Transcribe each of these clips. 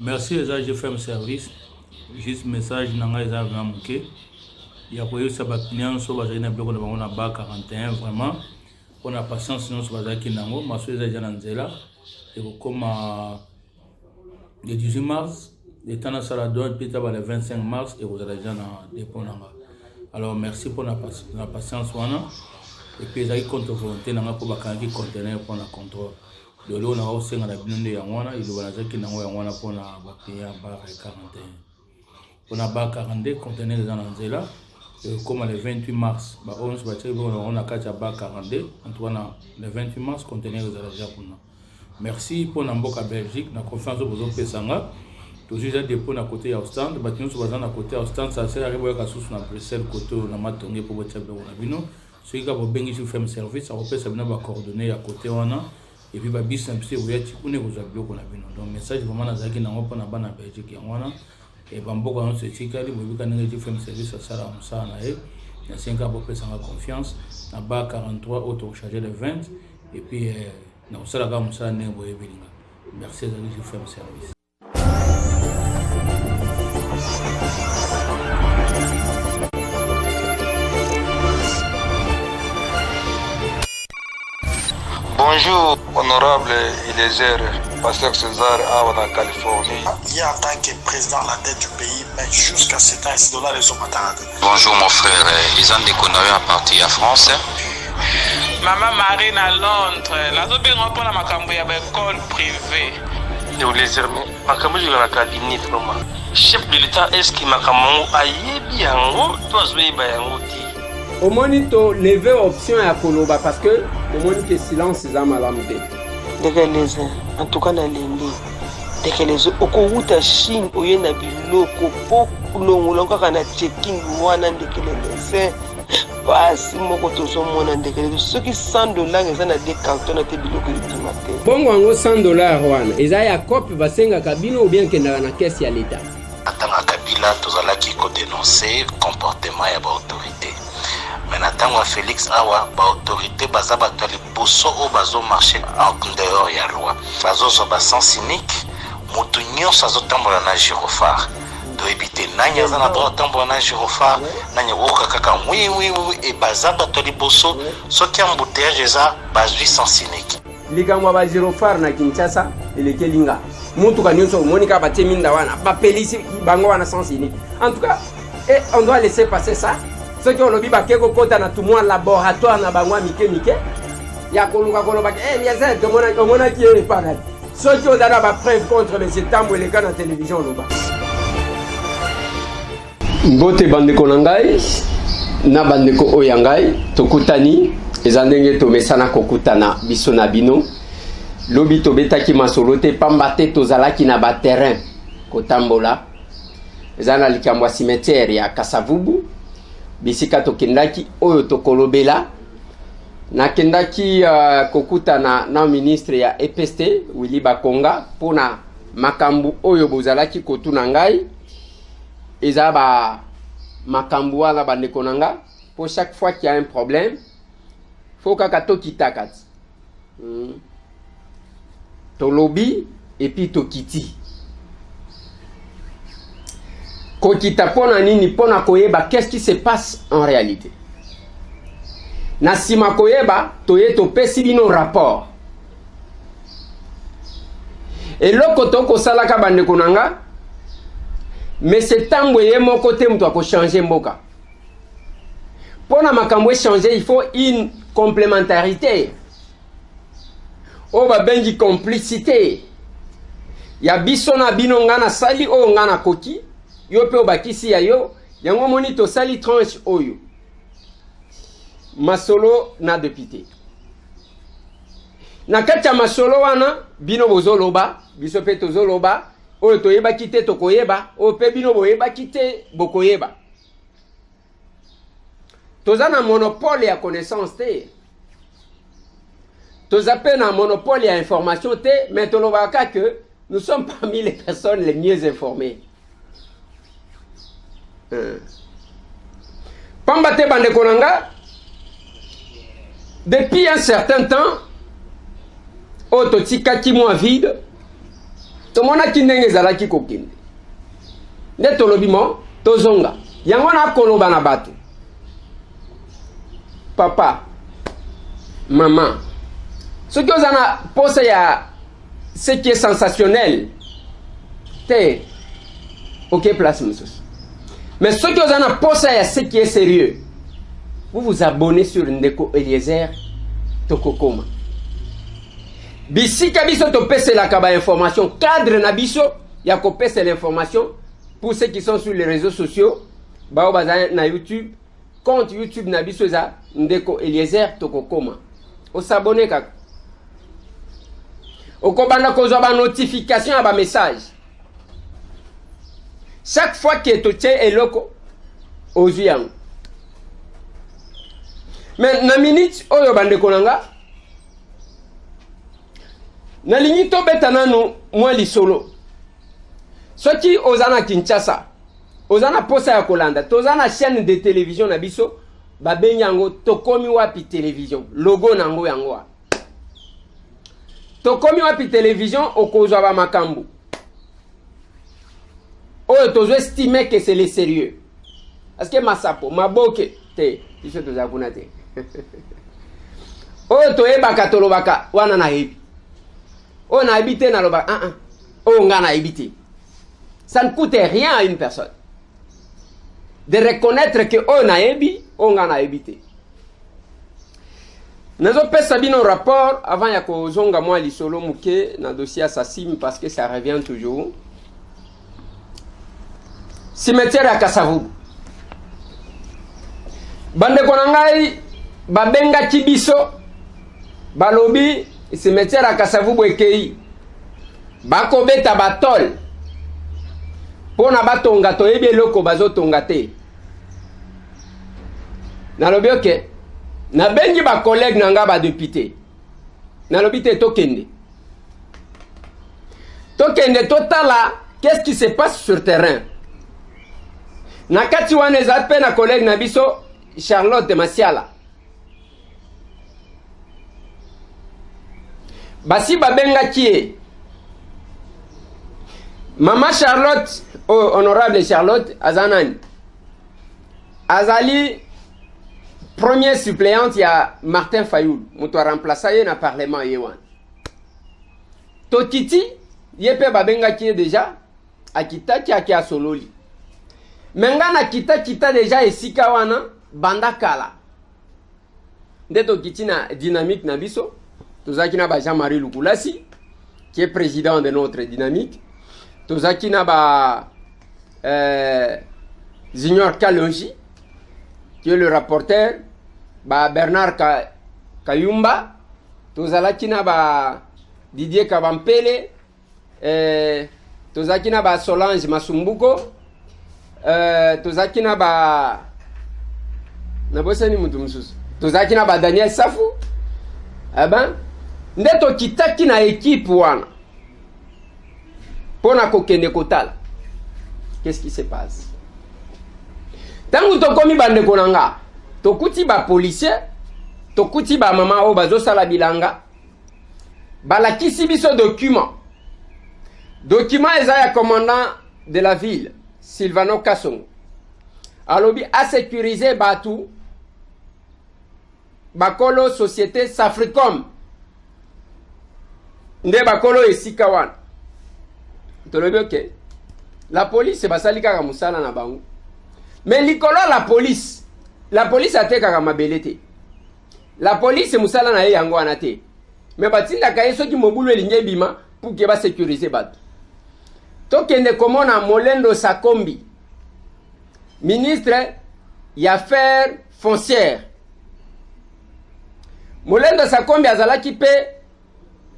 Merci les gens, j'ai fait un service. Juste message nanga les gens manqué. Il y a quoi ça va client sur base na bloko na bango na ba 41 vraiment. On a patience sinon sur base qui nango maso les gens nzela et comme le 18 mars, le temps na sala doit peut le 25 mars et vous allez gens na dépôt nanga. Alors merci pour la patience wana et puis les contre volonté nanga pour bakangi conteneur pour la contrôle. De l'eau na aussi na binonde ya wana il doit la qui nango ya wana pour na ba client ba 41. On a bas 42 conteneurs dans l'Anzela. Comme le 28 mars, on a 4 bas 42. Le 28 mars, conteneurs dans la Japon. Merci pour Namboka Belgique, la confiance de vos Pesanga. Toujours j'ai dépôt à côté à stand. Bâtiment sur à côté à stand, ça sert à arriver à sous na Bruxelles, côté na Matongue pour votre chef de Ronabino. Celui qui a bengi sur fait service, ça repère ça va coordonner à côté on a. Et puis babis simple, vous êtes vous avez Ronabino. Donc message vraiment na zaki na ngopana bana Belgique ya wana. Et bamboka on se tikali bobuka nenge fait service à sala musana et il y a 5 ans pour faire confiance na bas 43 auto chargé de 20 et puis na sala ga musana nenge boye bilinga. Merci à lui fait service. Bonjour, honorable Eliezer, pasteur César, en Californie. Il est en tant que président à la tête du pays, mais jusqu'à ce temps, ces dollars sont pas. Bonjour mon frère, ils ont déconné à partir à France. Maman Marine à Londres, la zone bien pour la macambo ya école privée. Eliezer, macambo je la cabinet vraiment. Chef de l'État, est-ce que macambo aïe bien, toi zoé bayango ti. Au monito lever option à Koloba parce que au monito silence c'est amalambe. Dekeleze en tout cas na lembi. Dekeleze okouta Chine oyena biloko pokulongo longa kana checking wana dekeleze. Basi moko tozomona ndekeleze soki $100 eza na de carton na te biloko litumate. Bongo yango $100 wana eza ya copie basenga kabino ou bien kendaka na caisse ya l'état. Atanga Kabila tozalaki ko dénoncer comportement ya ba autorité. Mais natangwa Félix awa ba autorité baza bato liboso o bazo marcher en dehors ya loi. Bazo zo ba sans cynique, moto nyonso azotambola na gyrophare. To éviter nanya za na droit tambola na gyrophare, nanya woka kaka oui et baza bato liboso soki embouteillage eza bazwi sans cynique. Likamwa ba gyrophare na Kinshasa elekelinga. Mutu kanyonso monika batie minda wana ba pelisi bango wana sans cynique. En tout cas, on doit laisser passer ça. Ceux qui ont le biba keko kota na tout moi laboratoire na bangwa mike ya kolunga koloba Eliezer tomona qui est pas ceux qui ont donné ba preuve contre les Tambo et les gars na télévision loba Ngote bandeko nangai na bandeko oyangai tokutani ezandenge to mesana kokutana biso na bino lobi to betaki masolo te pambate tozalaki na ba terrain kotambola ezana likamwa cimetière ya Kasavubu bisika tokendaki oyo tokolobela nakendaki kokutana na ministre ya EPST Willy Bakonga pona makambu oyo bozalaki kotuna ngai eza ba makambu wana bandeko nanga pour chaque fois qu'il y a un problème faut kaka tokitaka tolobi et puis tokiti kokita pona nini pona koyeba qu'est-ce qui se passe en réalité na sima koyeba toye topesi bino rapport et loko kosalaka bandeko nanga mais c'est tango ye moko te muto ako changer mboka pona makambo changer il faut une complémentarité o ba bengi complicité ya biso na bino ngana sali o ngana koki yo pe obakisi ya yo yango moni to sali tranche oyo masolo na député na kati ya masolo wana bino bozoloba biso pe tozoloba oyo toyeba kite tokoyeba o pe bino boyeba kite bokoyeba toza na monopole ya connaissance te toza pe na monopole ya information te mais tolobaka que nous sommes parmi les personnes les mieux informées. Pambate bandeko nanga depuis un certain temps ototika ki moi vide tomona kindenge zalaki kokende nde tolobimo tozonga yango na koloba na bato papa maman soki oza na posa ya ce qui est sensationnel te ok place mosusu mais soki oza na posa ya ce qui est sérieux vous vous abonnez sur Ndeko Eliezer Tokokoma bisika biso topeselaka ba information cadre na biso ya kopesa l'information pour ceux qui sont sur les réseaux sociaux bao baza na YouTube compte YouTube na biso za Ndeko Eliezer Tokokoma o s'abonner kaka okobanda kozwa ba notification ya ba message chaque fois que tu tiens eloko ozwi yango mais na minute oyo bandeko nanga nalingi tobeta nanu mwa lisolo soki oza na Kinshasa oza na posa ya kolanda toza na chaîne de télévision na biso babengi yango Tokomi Wapi télévision logo nango yango Tokomi Wapi télévision okozwa ba makambo oyo tozo estimer que c'est le sérieux parce que masapo maboke te iso toza kuna te oyo toyebaka tolobaka wana na yebi oyo na yebi te nalobaka oyo nga na yebi te. Ça ne coûte rien à une personne de reconnaître que oyo na yebi oyo nga na yebi te. Nazopesa bino rapport avant ya kozonga mwa lisolo muke na dossier assassin parce que ça revient toujours. Cimetière ya Kasavubu bandeko na ngai babenga kibiso balobi cimetière ya Kasavubu ekei bakobeta batol pona batonga toyebi eloko bazotonga te nalobi oke nabengi ba collègue nanga ba député nalobi te tokende totala qu'est-ce qui se passe sur terrain nakati wana eza pe na collègue na biso Charlotte Masiala basi babenga kie Mama Charlotte honorable Charlotte azanani azali première suppléante ya Martin Fayoul muto remplaça ye na parlement yewan totiti yepe babenga kie déjà akitaki akia sololi menga na kita déjà esika wana banda kala ndeto kitina dynamique na biso tozaki na ba Jean-Marie Lukulasi qui est président de notre dynamique tozaki na ba Junior Kalonji qui est le rapporteur ba Bernard Kayumba tozalaki na ba Didier Kabampele tozaki na ba Solange Masumbuko tozaki na ba nabosani mutu mususu tozaki na ba Daniel Safu ndeto kitaki na équipe wana pona kokende kotala qu'est-ce qui se passe tangu tokomi bandeko nanga tokuti ba policier tokuti ba mama o bazosala bilanga balakisi biso document eza ya commandant de la ville Silvano Kasongo alobi a sécuriser batu bakolo société Safricom nde bakolo esika wana tolobi ok la police basali kaka musala na bango mais likolo la police atekaka mabele te la police musala na ye yango wana te mais batindaka ye soki mobulu elingi ebima pour ke ba sécuriser batu tokende komona Molendo Sakombi ministre ya affaires foncières Molendo Sakombi azalaki pe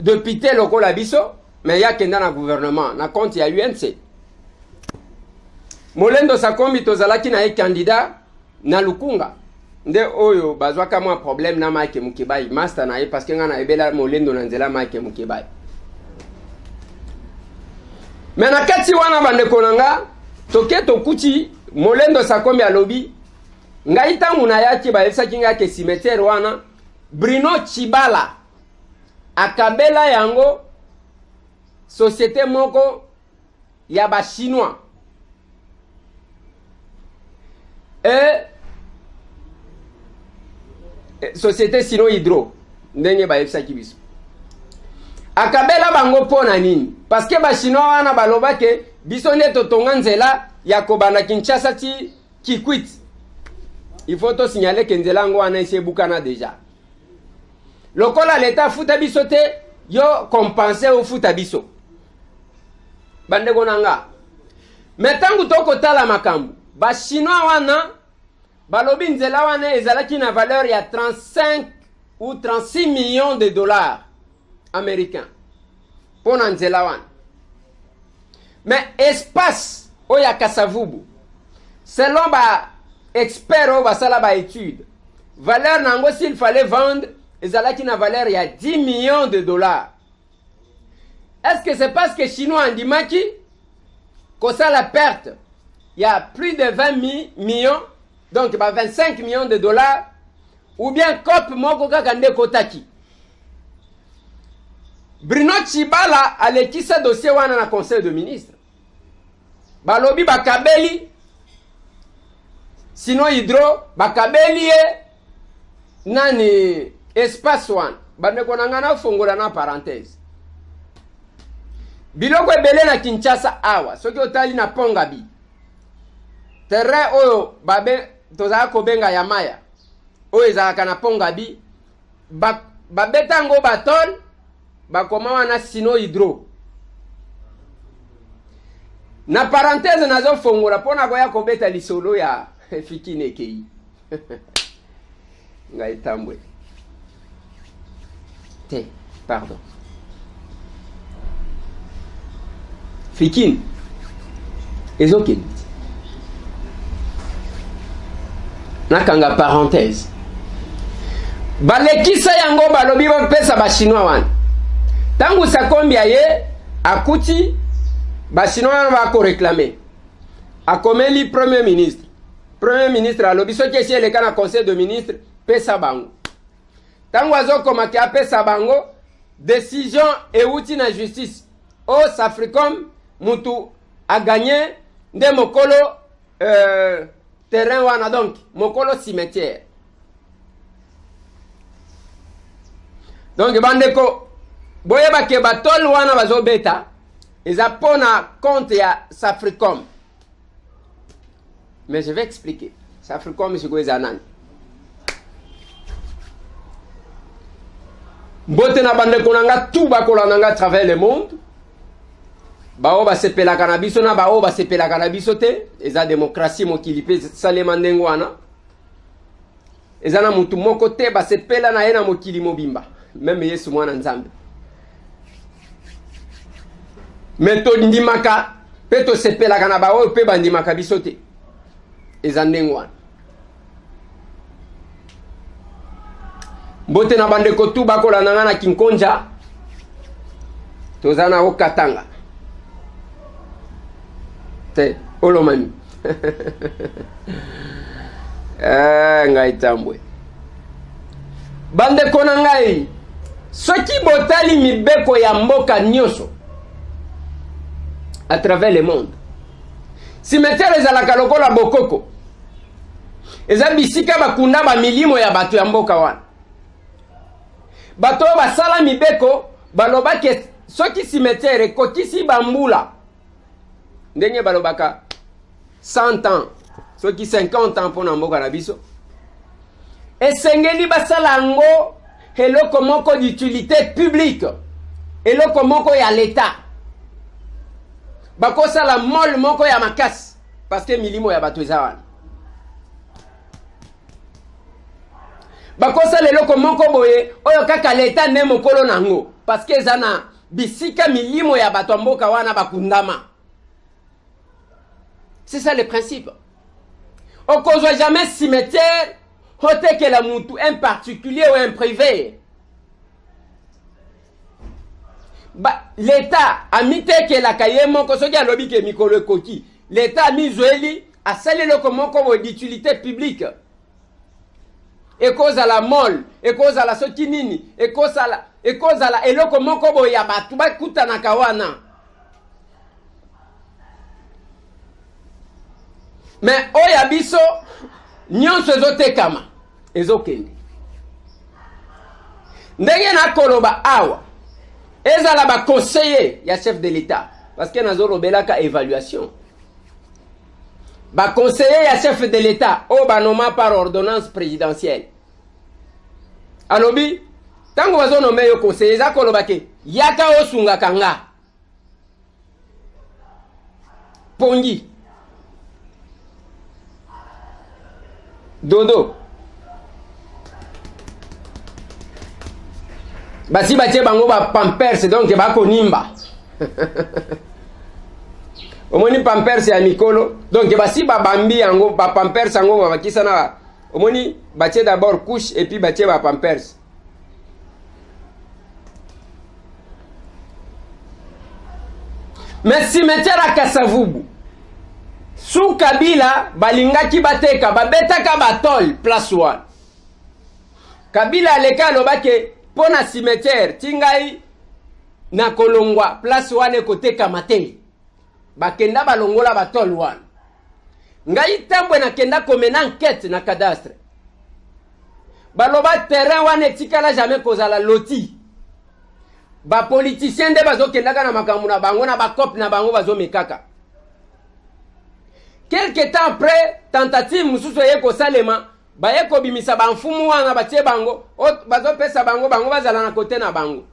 député lokola biso mais ya kenda na gouvernement na compte ya UNC Molendo Sakombi tozalaki na ye candidat na Lukunga nde oyo bazwaka mwa problème na Mike Mukibai master na ye parce que nga na ebela Molendo na nzela Mike Mukibai mais na kati wana bandeko nanga toke tokuti Molendo Sakombi alobi ngai tangu na yaki bayebisaki nga ke cimetière wana Bruno Chibala akabela yango société moko ya ba chinois et société Sino Hydro ndenge ba yebisaki biso akabela bango pona nini parce que ba chinois wana baloba ke biso nde totonga nzela ya kobanda Kinshasa ti Kikwit. Il faut to signaler que nzela ngo wana ese bukana déjà lokola l'état futa biso te yo compenser au futa biso bande konanga metangu toko tala makambu ba chinois wana balobi nzela wana ezalaki na valeur ya 35 ou 36 millions de dollars américains pour nzela wana mais espace oya Kasavubu selon ba expert o basala ba étude valeur nango s'il fallait vendre ezalaki na valeur ya 10 millions de dollars. Est-ce que c'est parce que chinois andimaki que ça la perte il y a plus de 20 millions donc 25 millions de dollars ou bien cop moko kaka nde kotaki Bruno Chibala alekisa dossier wana na conseil de ministre balobi bakabeli Sino Hydro bakabeli nani espace one bande konanga na fongola na parenthèse biloko ebele na Kinshasa awa soki otali na Pongabi terrain oyo babe tozaka kobenga ya maya oyo ezalaka na Pongabi babetango batol bakoma wana Sino Hydro na parenthèse nazo fongola pona koya kobeta lisolo ya fikine kei ngai tambwe te pardon fikine ezokeni nakanga parenthèse balekisa yango balobi bapesa ba chinois wana tangu sakombia ye akuti ba chinois wana bako réclamer akomeli premier ministre alobi soki esi eleka na conseil de ministre pesa bango tangu azokoma ke apesa bango décision euti na justice o Safricom mutu a gagné nde mokolo terrain wana donc mokolo cimetière donc bandeko boyeba ke batol wana bazobeta eza pona compte ya Safricom. Mais je vais expliquer. Safricom c'est quoi zanan. Bote na bande konanga tout bakola nanga à travers le monde. Bao ba sepela kanabiso na bao ba sepela kanabiso te. Eza démocratie mokili pe salema ndengo wana. Eza na mutu moko te ba sepela na yena mokili mobimba. Même Yesu mwana nzambe. Meto ndimaka peto sepela kana bao pe bandimaka biso te. Ezandengwan bote na bande ko tu bakola nanga na Kinkonja tozana o Katanga te olomani ngai tambwe bande ko ngai soki botali mibeko ya mboka nyoso à travers le monde cimetière ezalaka lokola bokoko eza bisika bakunda ba milimo ya bato ya mboka wana bato basala mibeko baloba ke soki cimetière ekotisi bambula ndenge balobaka 100 ans soki 50 ans pona mboka na biso esengeli basala ngo eloko moko d'utilité publique eloko moko ya l'état bakosa la mol moko ya makasi parce que milimo ya bato eza wana bakosa leloko moko boye oyo kaka leta ne mokolo nango parce que eza na bisika milimo ya bato mboka wana bakundama. C'est ça le principe. On cause jamais cimetière hotekela mutu un particulier ou un privé. L'État a mis que la kayemo kosoki alobi ke mikolo koki. L'État a mis zoeli a salé le komoko d'utilité publique. Et cause à la molle, et cause à la sotinini, et cause à la ekozala eloko moko boye ya bato bakutanaka wana. Mais oya biso nyonso ezotekama ezokende. Ndenge na koloba awa ezala ba conseiller ya chef de l'État parce que nazo robelaka évaluation. Ba conseiller ya chef de l'État o banoma par ordonnance présidentielle. Alobi tango bazo nomé yo conseiller za koloba ke yaka osunga kanga. Pongi Dodo basi batie bango ba pampers donc ba konimba. Omoni pampers ya mikolo donc basi ba bambi yango ba pampers yango ba bakisa na omoni batie d'abord couche et puis batie ba pampers. Mais cimetière à Kasavubu sous Kabila balingaki bateka babetaka batol place 1. Kabila aleka lobake pona cimetière tingai na kolongwa place 1 ekoteka mate bakenda balongola batol 1. Ngai tambwe na kenda komena enquête na cadastre baloba terrain wana etikala jamais kozala loti ba politicien de bazo kendaka na makambo na bango na bakop na bango bazo mekaka. Quelque temps après tentative mususu yeko salema bayeko bimisa banfumu wana batie bango bazo pesa bango bazala na kote na bango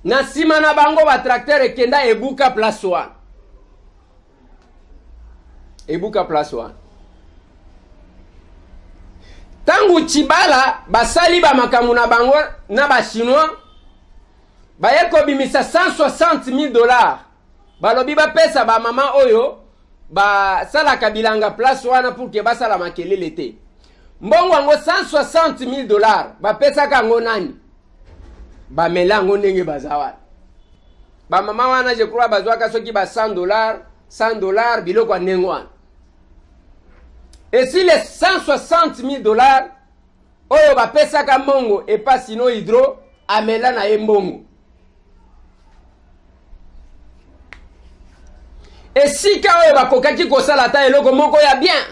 na sima na bango ba tracteur ekenda ebuka place 1. Ebuka place 1. Tangu Chibala basali ba makamu na bango na ba chinois bayeko bimisa $160,000 balobi ba pesa ba mama oyo ba sala kabilanga place wana pour que basala makelele te. Mbongo ngo $160,000 ba pesa kango nani ba melango ndenge bazawa ba mama wana je crois bazwaka soki ba $100 biloko nengwana. Et si les $160,000 oyo ba pesa ka mbongo et pas sino hydro amela na embongo. Et si ka oyo bakokaki kosala ta eloko moko ya bien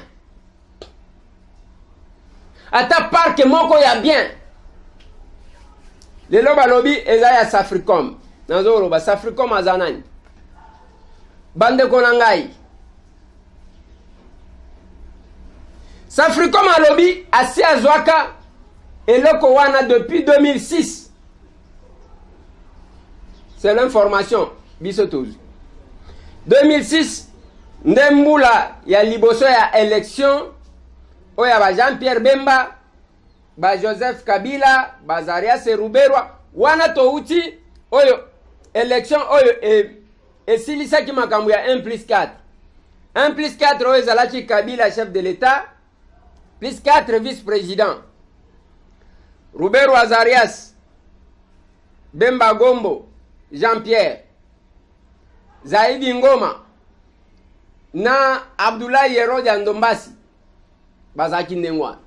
ata park moko ya bien lelo balobi eza ya Safricom nazo loba Safricom azanani bande konangai Safricom alobi asi azwaka eloko wana depuis 2006. C'est l'information biso tozu 2006 ndembula ya liboso ya élection oya ba Jean-Pierre Bemba ba Joseph Kabila ba Zarias Ruberwa wana touti oyo élection oyo esilisa ki makambo ya 1+4 1+4 oyo ezalaki Kabila chef de l'État plus 4 vice-présidents Ruberwa Zarias Bemba Gombo Jean-Pierre Zaidi Ngoma na Abdoulaye Yerodia Ndombasi bazaki ndengwa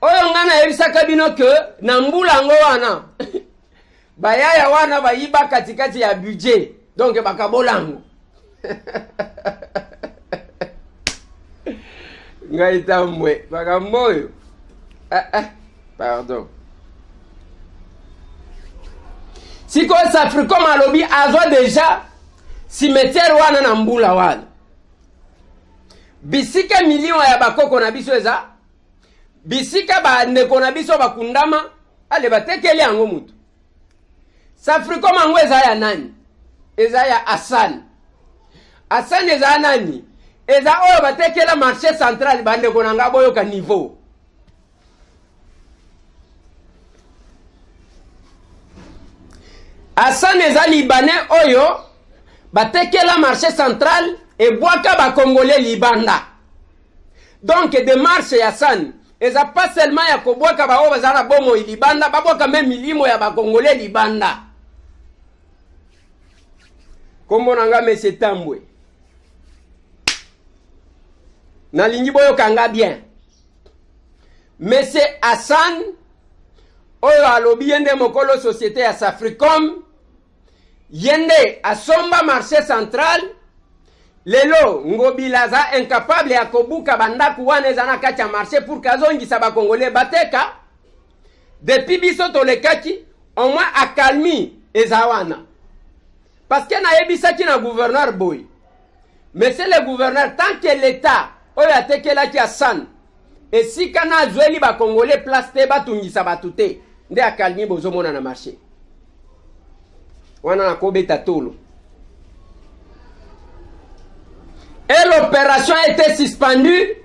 oyo ngana ebisaka bino ke na mbula ngo wana bayaya wana bayiba katikati ya budget donc bakabolango ngai tambwe bakamboyo pardon siko Safricom alobi azwa deja cimetière wana na mbula wana bisika million ya bakoko na biso eza bisika ba ndeko na biso bakundama ale batekeli yango mutu Safricom ango eza ya nani eza ya Hassan eza nani eza oyo batekela marché central bandeko na ngabo yo ka niveau Hassan eza libanais oyo batekela marché central et boaka ba congolais libanda. Donc démarche ya Hassan eza pas seulement ya ko boaka ba o bazana bomo libanda ba boaka même milimo ya ba congolais libanda. Kombo nanga monsieur Tambwe. Na lingi boyo kanga bien. Monsieur Hassan oyo alobi yende mokolo société ya Safricom yende asomba marché central lelo ngobila za incapable ya kobuka bandaku wana eza na kati ya marché pour kazongisa bakongole bateka depuis biso tolekaki au moins akalmi eza wana parce que nayebisaki na gouverneur boy monsieur le gouverneur tant que l'état oyo atekelaki Hassan esika na azweli bakongole place te batungisa batu te nde akalmi bozomona na marché wana nakobeta tolo. Et l'opération a été suspendue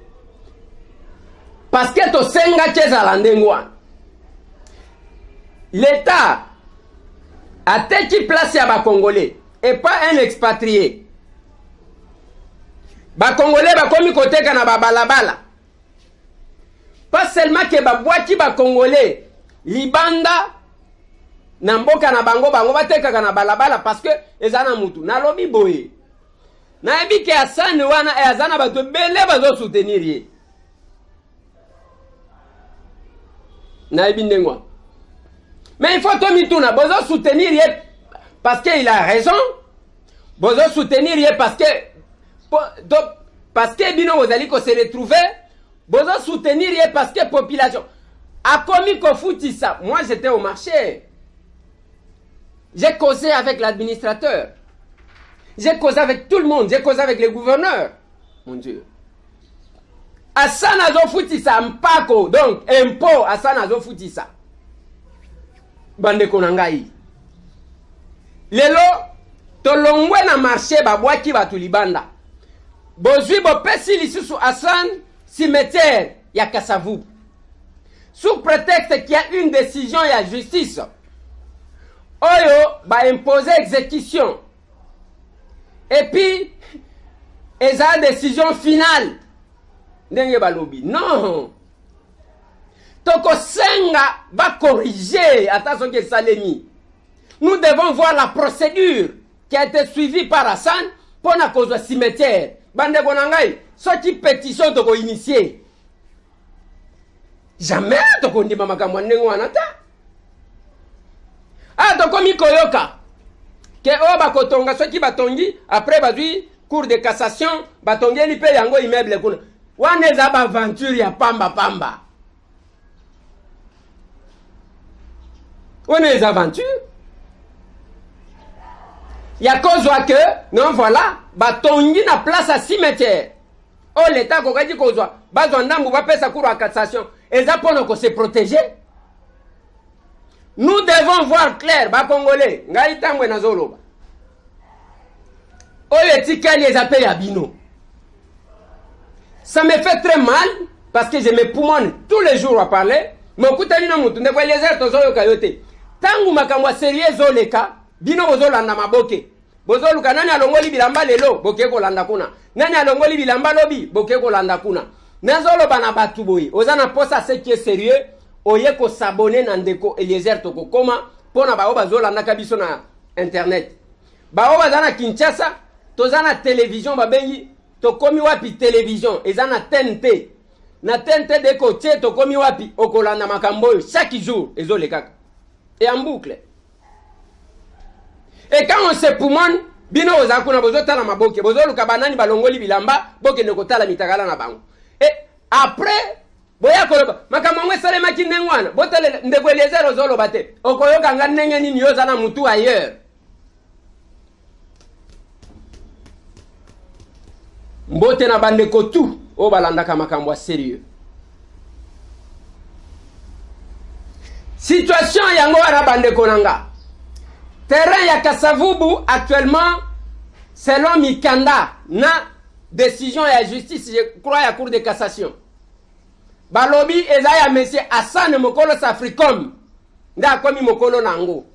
parce que to senga cheza ndengwa. L'État a teki place ya bakongolais et pas un expatrié. Bakongolais bakomi koteka na babalabala. Pas seulement que babwaki bakongolais libanda na mboka na bango bateka na balabala parce que ezana mutu na lobi boye. Na ebi ke Hassan wana azana bato bele bazo soutenir ye. Na ebi ndengwa. Mais il faut to mituna bozo soutenir ye parce que il a raison. Bozo soutenir ye parce que bino bozali ko se retrouver. Bozo soutenir ye parce que population a commis ko foutisa. Moi j'étais au marché. J'ai causé avec l'administrateur. J'ai causé avec tout le monde. J'ai causé avec les gouverneurs. Mon Dieu. Hassan azo foutisa mpako. Donc, impôt. Hassan azo foutisa. Bande konangai. Lelo, tolongwe na marché babwaki batu libanda. Bozui bo pesi lisusu Hassan cimetière ya Kasavubu. Sous prétexte qu'il y a une décision ya justice. Oyo ba imposer exécution. Et puis, ils ont une décision finale. Non. Toko senga va corriger. Attention que Salemi. Nous devons voir la procédure qui a été suivie par Hassan pour la cause du cimetière. Bande Bonangai, ce qui pétition toko initié. Jamais toko ndi mama kamwanengo anata. Ah, toko mikoyoka. Que o bakotonga soki batongi après bazui cour de cassation batongi li pe yango immeuble kuna wana za ba aventure ya pamba wana za aventure ya kozwa que non voilà batongi na place à cimetière o l'état ko kaji kozwa bazwa ndambu ba pesa cour de cassation eza pono ko se protéger. Nous devons voir clair, ba Congolais, ngai tambwe na zoloba. Oye tikali ezapé ya bino. Ça me fait très mal parce que je me poumonne tous les jours à parler. Mokutani na mutu ndeko lezer tozoyo kayote. Tangu makambo sérieux zoleka, bino bozolanda maboke. Bozoluka nani alongoli bilamba lelo, boke ko landa kuna. Nani alongoli bilamba lobi, boke ko landa kuna. Nazoloba na batu boyi. Ozana posa ce qui est sérieux. Oye ko s'abonner na ndeko Eliezer toko koma pona bao bazolanda kabiso na internet. Bao bazana Kinshasa, tozana télévision babengi tokomi wapi télévision, ezana TNT. Na TNT deko tche tokomi wapi okolanda makambo chaque jour ezole kaka. Et en boucle. Et quand on se poumonne, bino ozakuna bozotala maboke, bozoluka banani balongoli bilamba, boke nekotala mitakala na bango. Et après boya koloba makamongwe sale makinde ngwana botele ndegweleze rozolo bate okoyoka nganenge nini yoza na mutu ailleurs mbote na bande ko tout o balanda ka makambo sérieux situation yango ara bande konanga terrain ya Kasavubu actuellement selon Mikanda na décision ya justice je crois ya cour de cassation balobi ezaya monsieur Hassan mokolo Safricom nda komi mokolo nango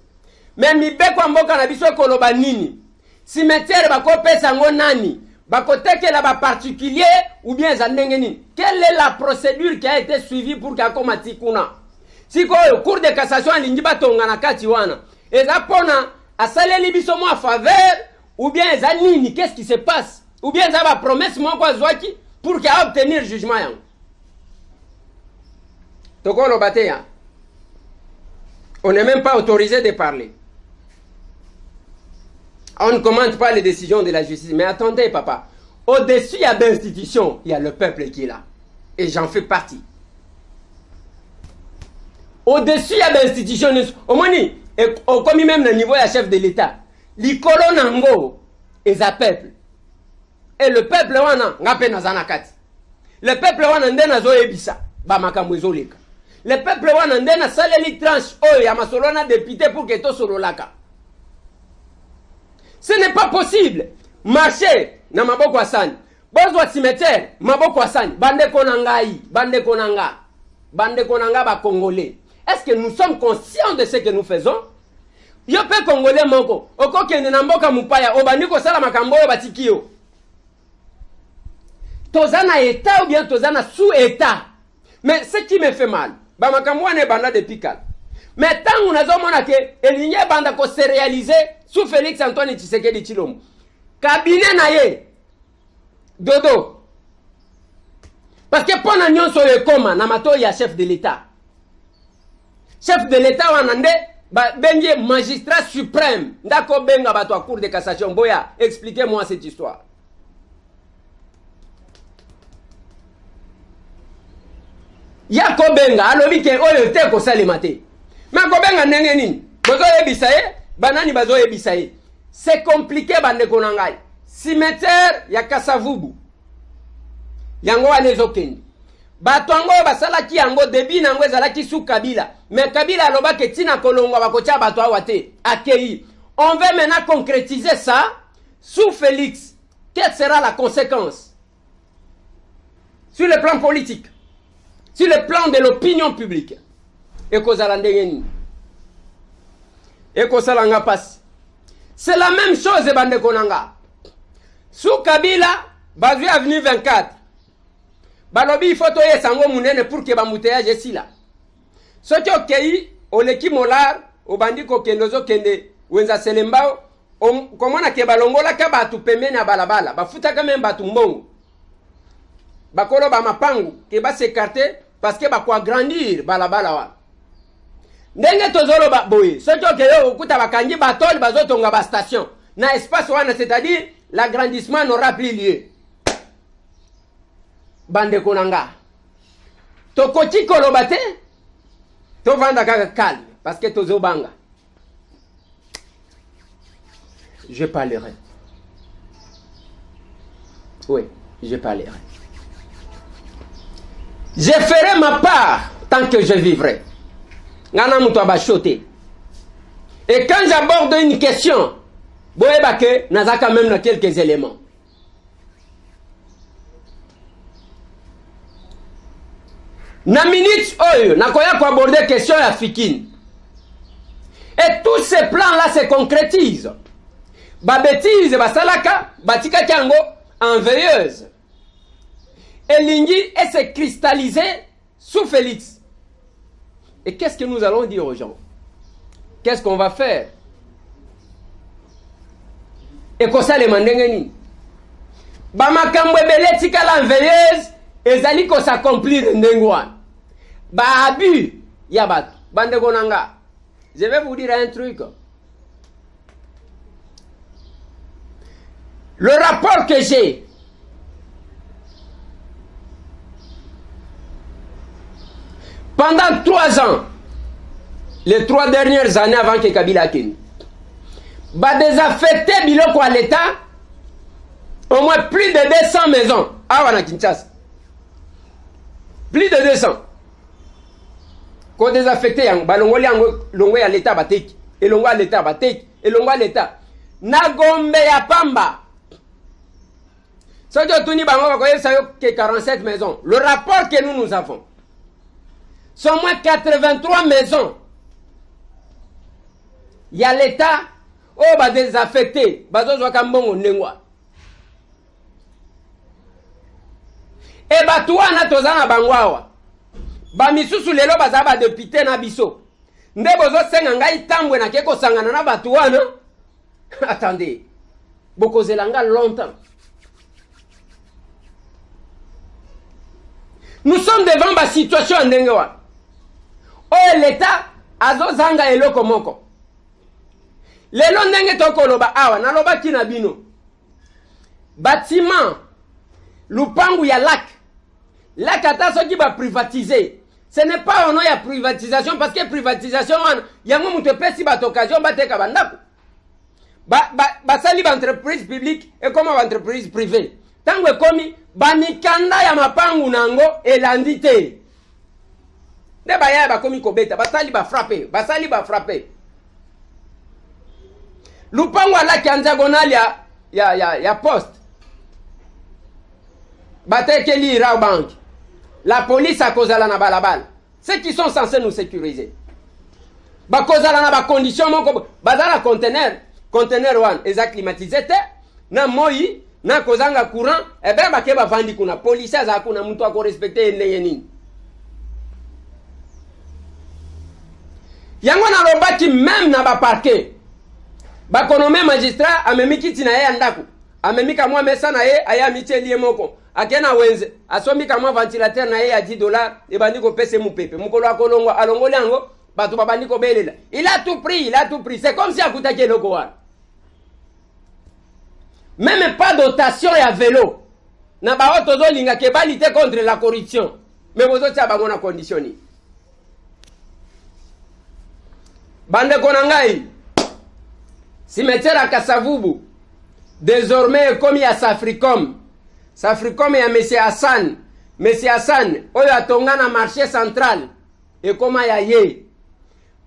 mais mibeko mboka na biso koloba nini cimetière bakopesa ngo nani bakotekela ba particulier ou bien za ndenge nini quelle est la procédure qui a été suivie pour kakomati kuna siko cour de cassation alingi batonga na kati wana eza pona asaleli biso mo a faveur ou bien eza nini qu'est-ce qui se passe ou bien za ba promesse moko azwaki pour ka obtenir jugement yango tokolo bateya On n'est même pas autorisé de parler. On ne commente pas les décisions de la justice. Mais attendez, papa. Au-dessus, il y a des institutions. Il y a le peuple qui est là. Et j'en fais partie. Au-dessus, il y a des institutions. Au moins, comme même le niveau, il y a chef de l'État. L'icolo nango est un peuple. Et le peuple, le peuple, le peuple, tranche, député pour que tout solo laka. Ce n'est pas possible. Marcher, na maboko asani. Bozwa cimetière, maboko asani. Bande konangai, bande konanga. Bande konanga ba congolais. Est-ce que nous sommes conscients de ce que nous faisons? Yo pe congolais moko. Oko kende na mboka mupaya, obandi ko sala makambo yo batikio. Tozana état ou bien tozana sous-état. Mais ce qui me fait mal, ba makambo wana banda de pikal. Mais tant on a zomona ke elinye banda ko se réaliser sous Félix Antoine Tshisekedi Tshilombo. Cabinet na ye dodo. Parce que pendant nyonso le koma na mato ya chef de l'État. Chef de l'État wanande benye magistrat suprême. Ndako benga bato a cour de cassation. Boya, expliquez-moi cette histoire. Yako benga alobi ke oyo te ko salemate. Mais kobenga ndenge nini? Bozo yebisa ye, banani bazo yebisa ye. C'est compliqué bande konangai. Cimetière ya Kasavubu. Yango anezo kendi. Bato ango basalaki yango debi nango ezalaki sous Kabila. Mais Kabila aloba ke tina kolongo bakotia bato awate akei. On veut maintenant concrétiser ça sous Félix. Quelle sera la conséquence? Sur le plan politique. Sur le plan de l'opinion publique. Et kozalande et kosalanga passe. C'est la même chose bande konanga. Sous Kabila, bazui avenue 24. Balobi photo ye sango munene pour que bamouteillage ici là. Soki okei oleki molar obandi ko kendozo kende wenza selembao komona ke balongola ka batu pembeni ya balabala bafuta ka même batu mbongo. Bakolo ba mapangu ke ba s'écarter parce que ba ko agrandir balabala wa. Ndenge tozolo ba boye soki okeyo okuta bakangi batoli bazotonga ba station na espace wana, c'est-à-dire l'agrandissement n'aura plus lieu. Bande konanga tokoti kolobate to vanda kaka calme parce que tozo banga. Je parlerai. Oui, je parlerai. Je ferai ma part tant que je vivrai. Ngana muto abachote. Et quand j'aborde une question, boyebake nazaka même na quelques éléments. Na minute oyo nakoya ko aborder question ya Fikini. Et tous ces plans là se concrétisent. Ba bêtise basalaka batika kango en veilleuse. Elingi et se cristalliser sous Félix. Et qu'est-ce que nous allons dire aux gens? Qu'est-ce qu'on va faire? Et qu'on ça les mandengeni. Ba makambo ebele tikala en veilleuse ezali ko s'accomplir ndengwa. Ba abus yabat bande konanga. Je vais vous dire un truc. Le rapport que j'ai pendant 3 ans, les 3 dernières années avant que Kabila quitte, bah désaffecté biloko à l'État, au moins plus de 200 maisons à Kinshasa. Plus de 200. Quand désaffecté, longo à l'État bateki, et longo à l'État bateki, et longo à l'État. Nagombe ya pamba. Que 47 maisons. Le rapport que nous avons, sont moins 83 maisons. Il y a l'État, bah désaffecté, et bah toi, na bangwawa. Bah misusu lelo bazaba député na biso. Nde bozo senga ngai tambwe na keko sangana na batuana. Attendez. Boko zelanga longtemps. Nous sommes devant ma situation en Nengewa. Oh, l'État, azozanga eloko moko. Lelo ndenge tokoloba awa naloba kina bino. Bâtiment lupangu ya lac ata soki ba privatiser. Ce n'est pas au nom de privatisation parce que privatisation yango mutu pesi ba occasion bateka bandako. Basali ba entreprise publique et comme ba entreprise privée. Tango ekomi banikanda ya mapangu nango elandi te. De baya ba komi kobeta basali ba frapper. Lupango ala kianzagonali ya poste. Batekeli ra bank. La police a causé la balabala. Ceux qui sont censés nous sécuriser. Ba kozala na ba condition moko bazala conteneur one eza climatisé te na moi na kozanga courant e ben ba ke ba vandi kuna police za kuna mtu ako respecter ndenge nini. Yango na lobaki même na ba parquet. Ba konome magistrat amemiki tina ye ndaku. Amemika mwa mesa na ye aya michelie moko. Akena wenze asomi kama ventilateur na ye ya $10 e bandiko pese mupepe mukolo akolongo alongoli yango batu babandiko belela. Il a tout pris. C'est comme si akutaki eloko wana. Même pas dotation ya vélo. Na ba oto zo linga ke balite contre la corruption. Mais bozo tia bango na conditioni. Bande konangai. Cimetière à Kasavubu. Désormais comme ya Safricom. Safricom ya Monsieur Hassan. Monsieur Hassan, oyo atonga na marché central. Et comment ya ye.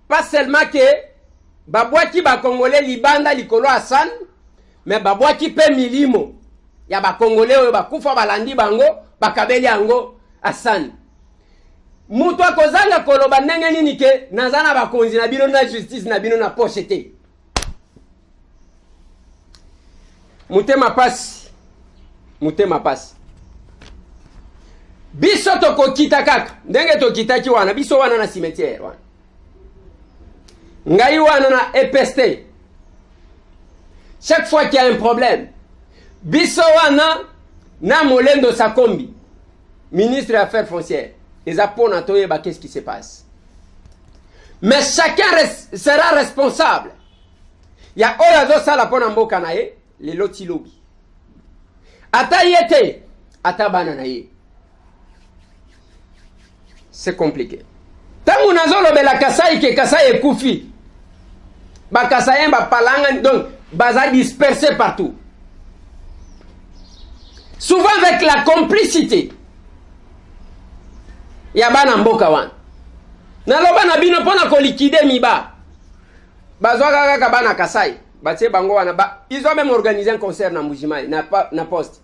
Pas seulement que babwaki ba Congolais libanda likolo Hassan, mais babwaki pe milimo. Ya ba Congolais oyo bakufa balandi bango, bakabeli yango Hassan. Mutu akozanga koloba ndenge nini ke nazana bakonzi na bino na justice na bino na poche te. Mutema pasi. Biso tokokita kaka. Ndenge tokitaki wana. Biso wana na cimetière wana. Ngai wana na EPST. Chaque fois qu'il y a un problème. Biso wana na Molendo Sakombi. Ministre des Affaires foncières. Et zapona toyeba qu'est-ce qui se passe. Mais chacun sera responsable. Il y a oyazo sala pona mboka na ye. Les loti lobby. Ata yete, ata banana ye. C'est compliqué. Tangu nazolo bela Kasai ke Kasai ekufi. Ba Kasai ba palanga donc baza dispersé partout. Souvent avec la complicité. Ya bana mboka wan. Naloba na bino pona ko liquider miba. Bazwa kaka bana Kasai. Bango wana ba ils ont même organisé un concert na Mujimai na poste.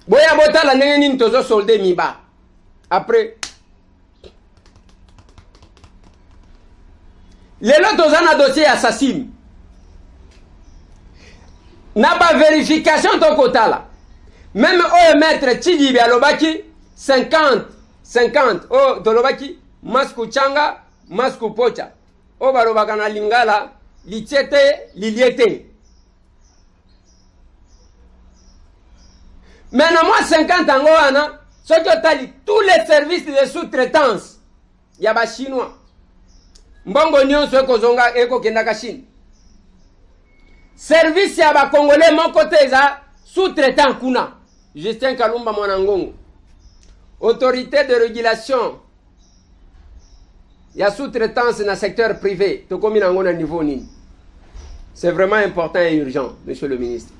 Boya bota la ndenge nini tozo solde miba. Après lelo tozana dossier assassin. Na ba vérification to kotala. Même au maître Chidibi alobaki 50 oh tolobaki masku changa masku pocha. O balobaka na lingala litiete liliete. Maintenant moi 50 ans wana soki otali tous les services de sous-traitance ya ba chinois. Mbongo nyonso ekozonga ekokenda ka Chine. Service ya ba congolais mon côté za sous-traitant kuna. Justin Kalumba Mwanangongo. Autorité de régulation. Il y a sous-traitance dans le secteur privé. Niveau. C'est vraiment important et urgent, monsieur le ministre.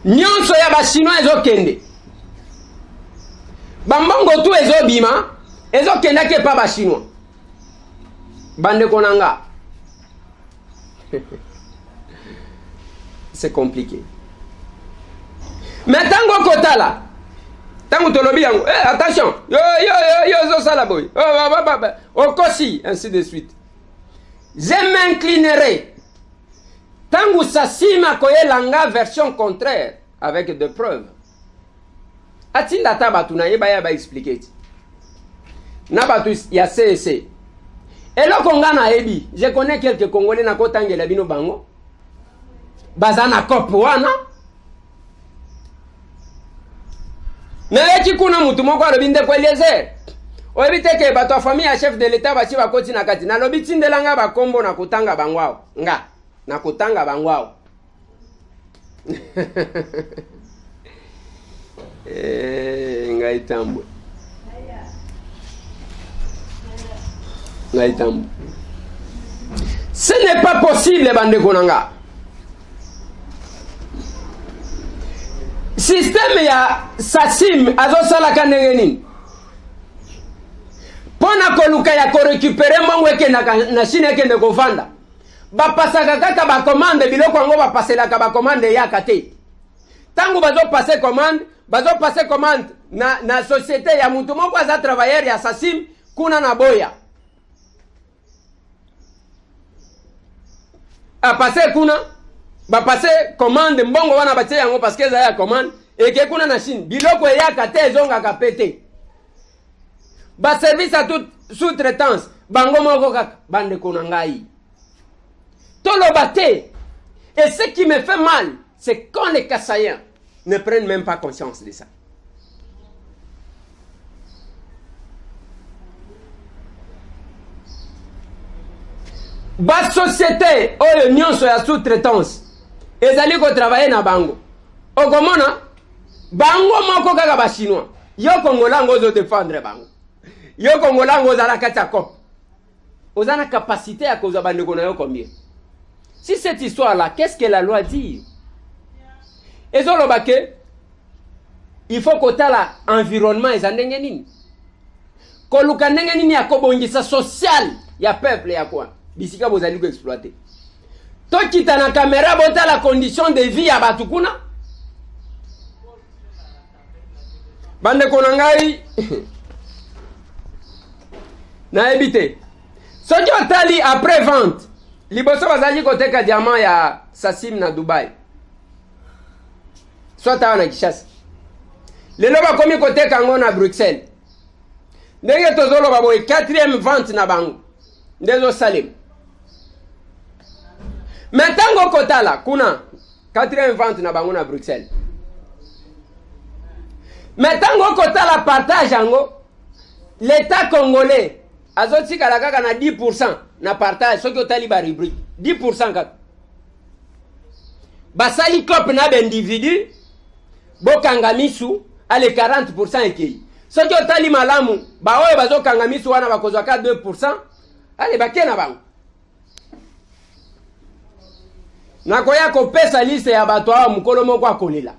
Nyonso ya ba chinois ezokende. Bambongo tu ezobima, ezokenda ke pa ba chinois. Bande konanga. C'est compliqué. Mais tango kotala tango tolobi yango attention yo zo sala boy okosi ainsi de suite. Je m'inclinerai tango sasima koyelanga version contraire avec des preuves. Atinda tabatu na yeba ya ba expliquer na batu ya CEC eloko ngana ebi je connais quelques Congolais na kotangela bino bango bazana kopo wana nayeki kuna mutu moko alobi ndeko Eliezer oyebi te ke bato ya famille ya chef de l'état basi bakoti na kati nalobi tindelanga bakombo na kotanga bango awa nga na kotanga bango awa ngai tambwe ce n'est pas possible bandeko nanga système ya SACIM azosalaka ndenge nini pona koluka ya korécupérer mbongo ekendaka na Chine ekende kovanda bapasaka kaka bacommande biloko yango bapaselaka bacommande yaka te tango bazopase commande na société ya mutu moko aza travailleur ya SACIM kuna na boya apase kuna bapase commande mbongo wana batie yango parce que eza ya commande eke kuna na Chine biloko eyaka te ezongaka pete ba service à toute sous-traitance bango moko kaka bandeko na ngai toloba te. Et ce qui me fait mal c'est quand les Kassaïens ne prennent même pas conscience de ça. Ba société oyo nyonso ya sous-traitance ezali ko travailler na bango okomona bango moko kaka ba chinois yo kongolango ozo défendre bango yo kongolango ozala kati ya COP ozana capacité à cause bandeko na yo combien. Si cette histoire là qu'est-ce que la loi dit ezoloba ke il faut kotala environnement ezandenge nini koluka ndenge nini ya kobongisa social ya peuple ya kwa bisika bozali ko exploiter to kita na caméra bota la condition de vie ya batu kuna bande kona ngai na ebite soki otali après vente liboso bazali koteka diamant ya SACIM na Dubai soit na Kinshasa lelo bakomi koteka ngo na Bruxelles ndenge tozoloba boye 4e vente na bango ndezo Salem. Maintenant kotala kuna 4e vente na bango na Bruxelles. Maintenant kotala partage yango l'état congolais azotika la kaka na 10% na partage soki otali ba rubrique 10% kaka. Basali cop na individu bokanga misu ale 40% ekei. Soki otali malamu ba oyo bazokanga misu wana bakozwa ka 2% ale bakena bango. Nakoya kopesa liste ya bato awa mukolo moko akolela.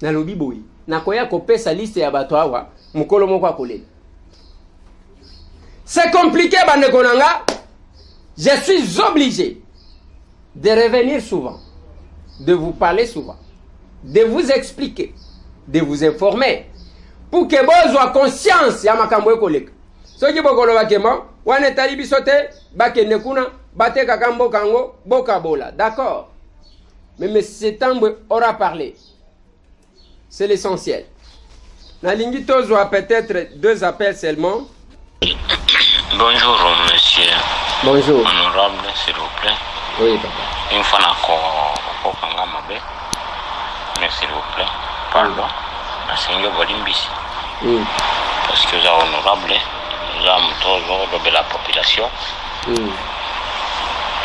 Na lobi boyi. Nakoya kopesa liste ya bato awa mukolo moko akolela. C'est compliqué bandeko nanga. Je suis obligé de revenir souvent, de vous parler souvent, de vous expliquer, de vous informer pour que vous ayez conscience ya makambo ekoleka. Soki bokolo bakema wana tali bisote bakende kuna bateka kambo kango bokabola. D'accord. Mais M. Tambwe aura parlé. C'est l'essentiel. Nalingi tozwa peut-être 2 appels seulement. Bonjour monsieur. Bonjour. Honorable s'il vous plaît. Oui papa. Une fois ko kanga mabe. Mais s'il vous plaît. Pardon. Na sengo bolimbisi. Parce que vous êtes honorable. Nous avons toujours de la population.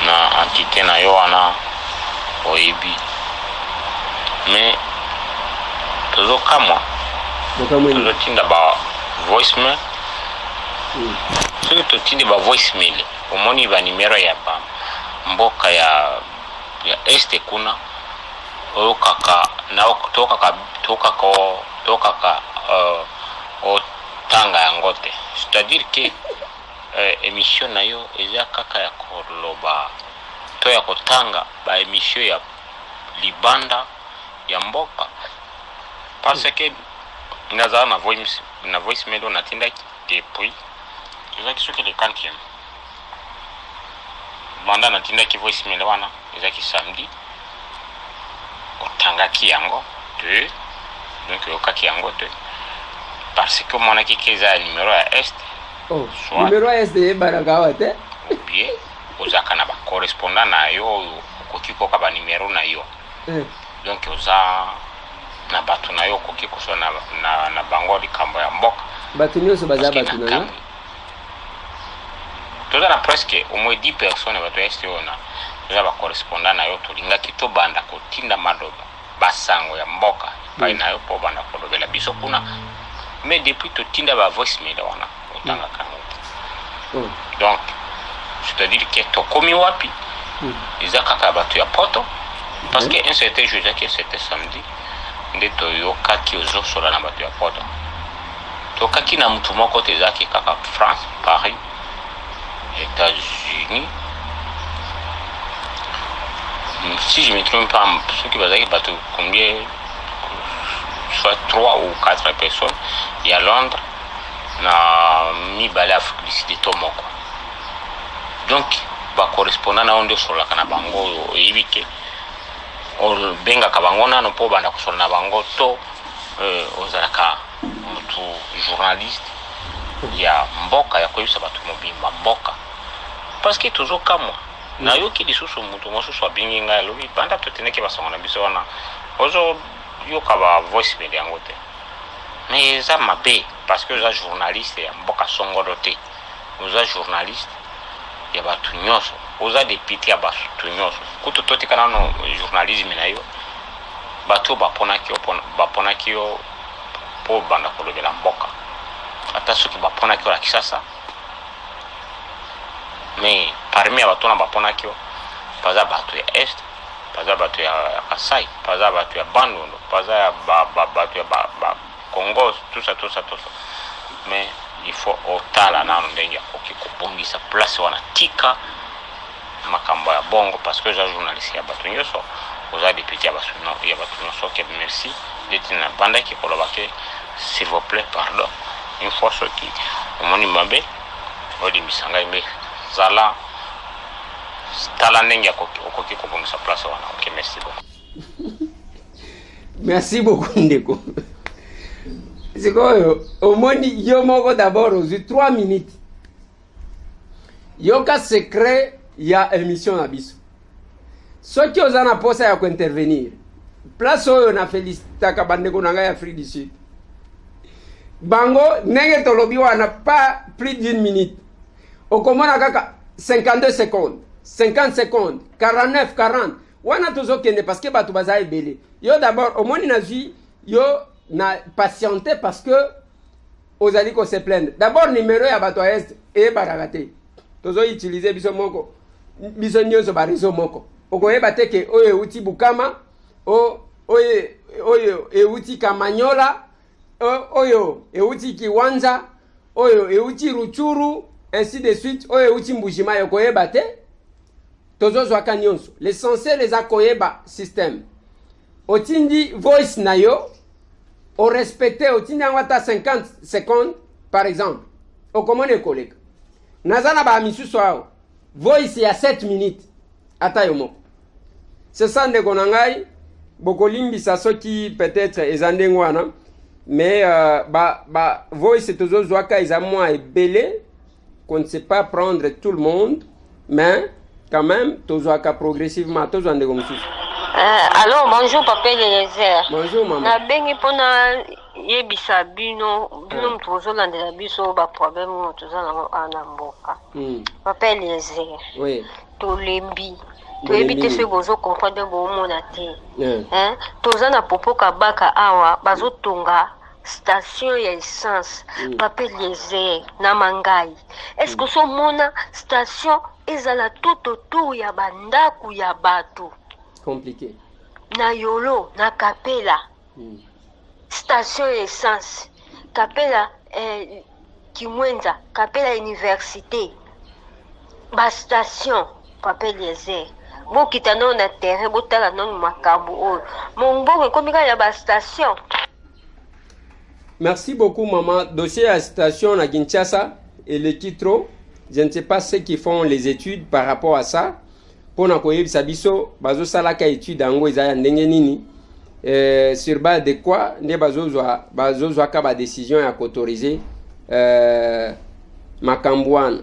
Na entité na yo wana oibi. Mais toujours comme moi. Toujours tinda ba voicemail. Soki totindi ba voicemail omoni ba numero ya ba mboka ya este kuna okaka na tokaka otanga yango te. C'est-à-dire que émission na yo eza kaka ya koloba to ya kotanga ba émission ya libanda ya mboka parce que inaza na voicemail on atinda depuis ezaki soki le 40e banda natindaki voicemail wana ezaki samedi otangaki yango te donc okaki yango te parce que monaki keza numéro ya est numéro ya est ebaraka wa te bien ozaka na ba correspondant na yo okoki koka ba numéro na yo donc oza na bato na yo koki koso na bango likambo ya mboka bato nyonso baza bato na yo toza na presque au moins 10 personnes bato ya este oyo toza bacorrespondant na yo tolingaki tobanda kotinda maloba basango ya mboka pai na yo mpo banda kolobela biso kuna mais depuis totinda bavoicemail wana otangaka yango donc c'est-à-dire que tokomi wapi eza kaka bato ya poto parce que un certain jour que c'était samedi nde toyokaki ozosola na bato ya poto tokaki na mutu moko te ezalaki kaka France, Paris, États-Unis. Si je me trompe pas, ceux qui bazaki bato combien, soit 3 ou 4 personnes, il y a Londres, na mibale Afrique du Sud to moko. Donc ba correspondant na ondo sola kana bango oyibike o benga ka bango na no po banda kusola na bango to ozalaka mutu journaliste ya mboka ya koyisa batu mobimba mboka parce que toujours comme na yo ki lisusu mutu mosusu abingi nga lobi banda toteneke basonga na biso wana ozo yo ka ba voice media ngote mais ça mabe parce que za journaliste ya mboka songolo te oza journaliste ya batu nyonso oza député ya batu nyonso kutu totikana no journalisme na yo bato baponaki yo po banda kolobela mboka ata soki baponaki yo la kisasa mais parmi ya bato na baponaki yo paza bato ya est paza bato ya Kasai paza bato ya Bandundu paza ya bato ya Congo tout ça mais il faut otala nano ndenge ya koki kobongisa place wana tika makambo ya bongo parce que za journaliste ya bato nyonso oza député ya bato nyonso ke merci d'être na banda ki kolobake s'il vous plaît pardon une fois soki omoni mabe odimbisa ngai mbe zala tala ndenge ya koki kobongisa place wana ok merci beaucoup merci beaucoup ndeko sikoyo omoni yo moko d'abord aux 3 minutes yoka secret ya émission na biso soki oza na posa ya kointervenir place oyo na félicitaka bandeko na ngai ya Afrique du Sud bango ndenge tolobi wana pas plus d'une minute okomona kaka 52 secondes 50 secondes 49 40 wana tozokende parce que bato baza ebele yo d'abord omoni na vie yo na patienter parce que ozali ko se plaindre d'abord numéro ya bato ya est e barakate tozo utiliser biso moko biso nyonso ba réseau moko okoyeba te ke oyo euti Bukama oyo euti Kamanyola oyo euti Kiwanja oyo euti Ruchuru ainsi de suite oyo euti Mbujimayi okoyeba te tozo zwaka nyonso l'essentiel les akoyeba système otindi voice na yo o respecter otindi yango ata 50 secondes par exemple okomona ekoleka naza na bamisusu awo voice ya 7 minutes ata yo moko c'est ça ndeko na ngai bokolimbisa soki peut-être eza ndenge wana mais ba voice tozozwaka eza mwa ebele qu'on ne sait pas prendre tout le monde mais quand même tozwaka progressivement tozwa ndeko mosusu. Alors bonjour papa Eliezer. Bonjour maman. Na bengi pona yebisa bino mutu ozolandela biso ba problème toza na mboka. Papa Eliezer. Oui. Tolembi. Toyebi te soki bozo comprendre bomona te. Toza na popo kabaka awa bazotonga station ya essence. Papa Eliezer na Mangai. Est-ce que so mona station ezala tout autour ya bandaku ya bato? Compliqué. Na Yolo, na Kapela. Station essence. Kapela Kimwenza, Kapela Université. Ba station, Papa Eliezer. Bo kitano na terrain, bo tala non makambo oyo. Mongbongo komika ya ba station. Merci beaucoup maman. Dossier à station à Kinshasa et le Kitro. Je ne sais pas ceux qui font les études par rapport à ça. Pour koyebisa biso bazo salaka étude yango ezaya ndenge nini sur base de quoi nde bazozwa ka ba décision ya autoriser makambo wana.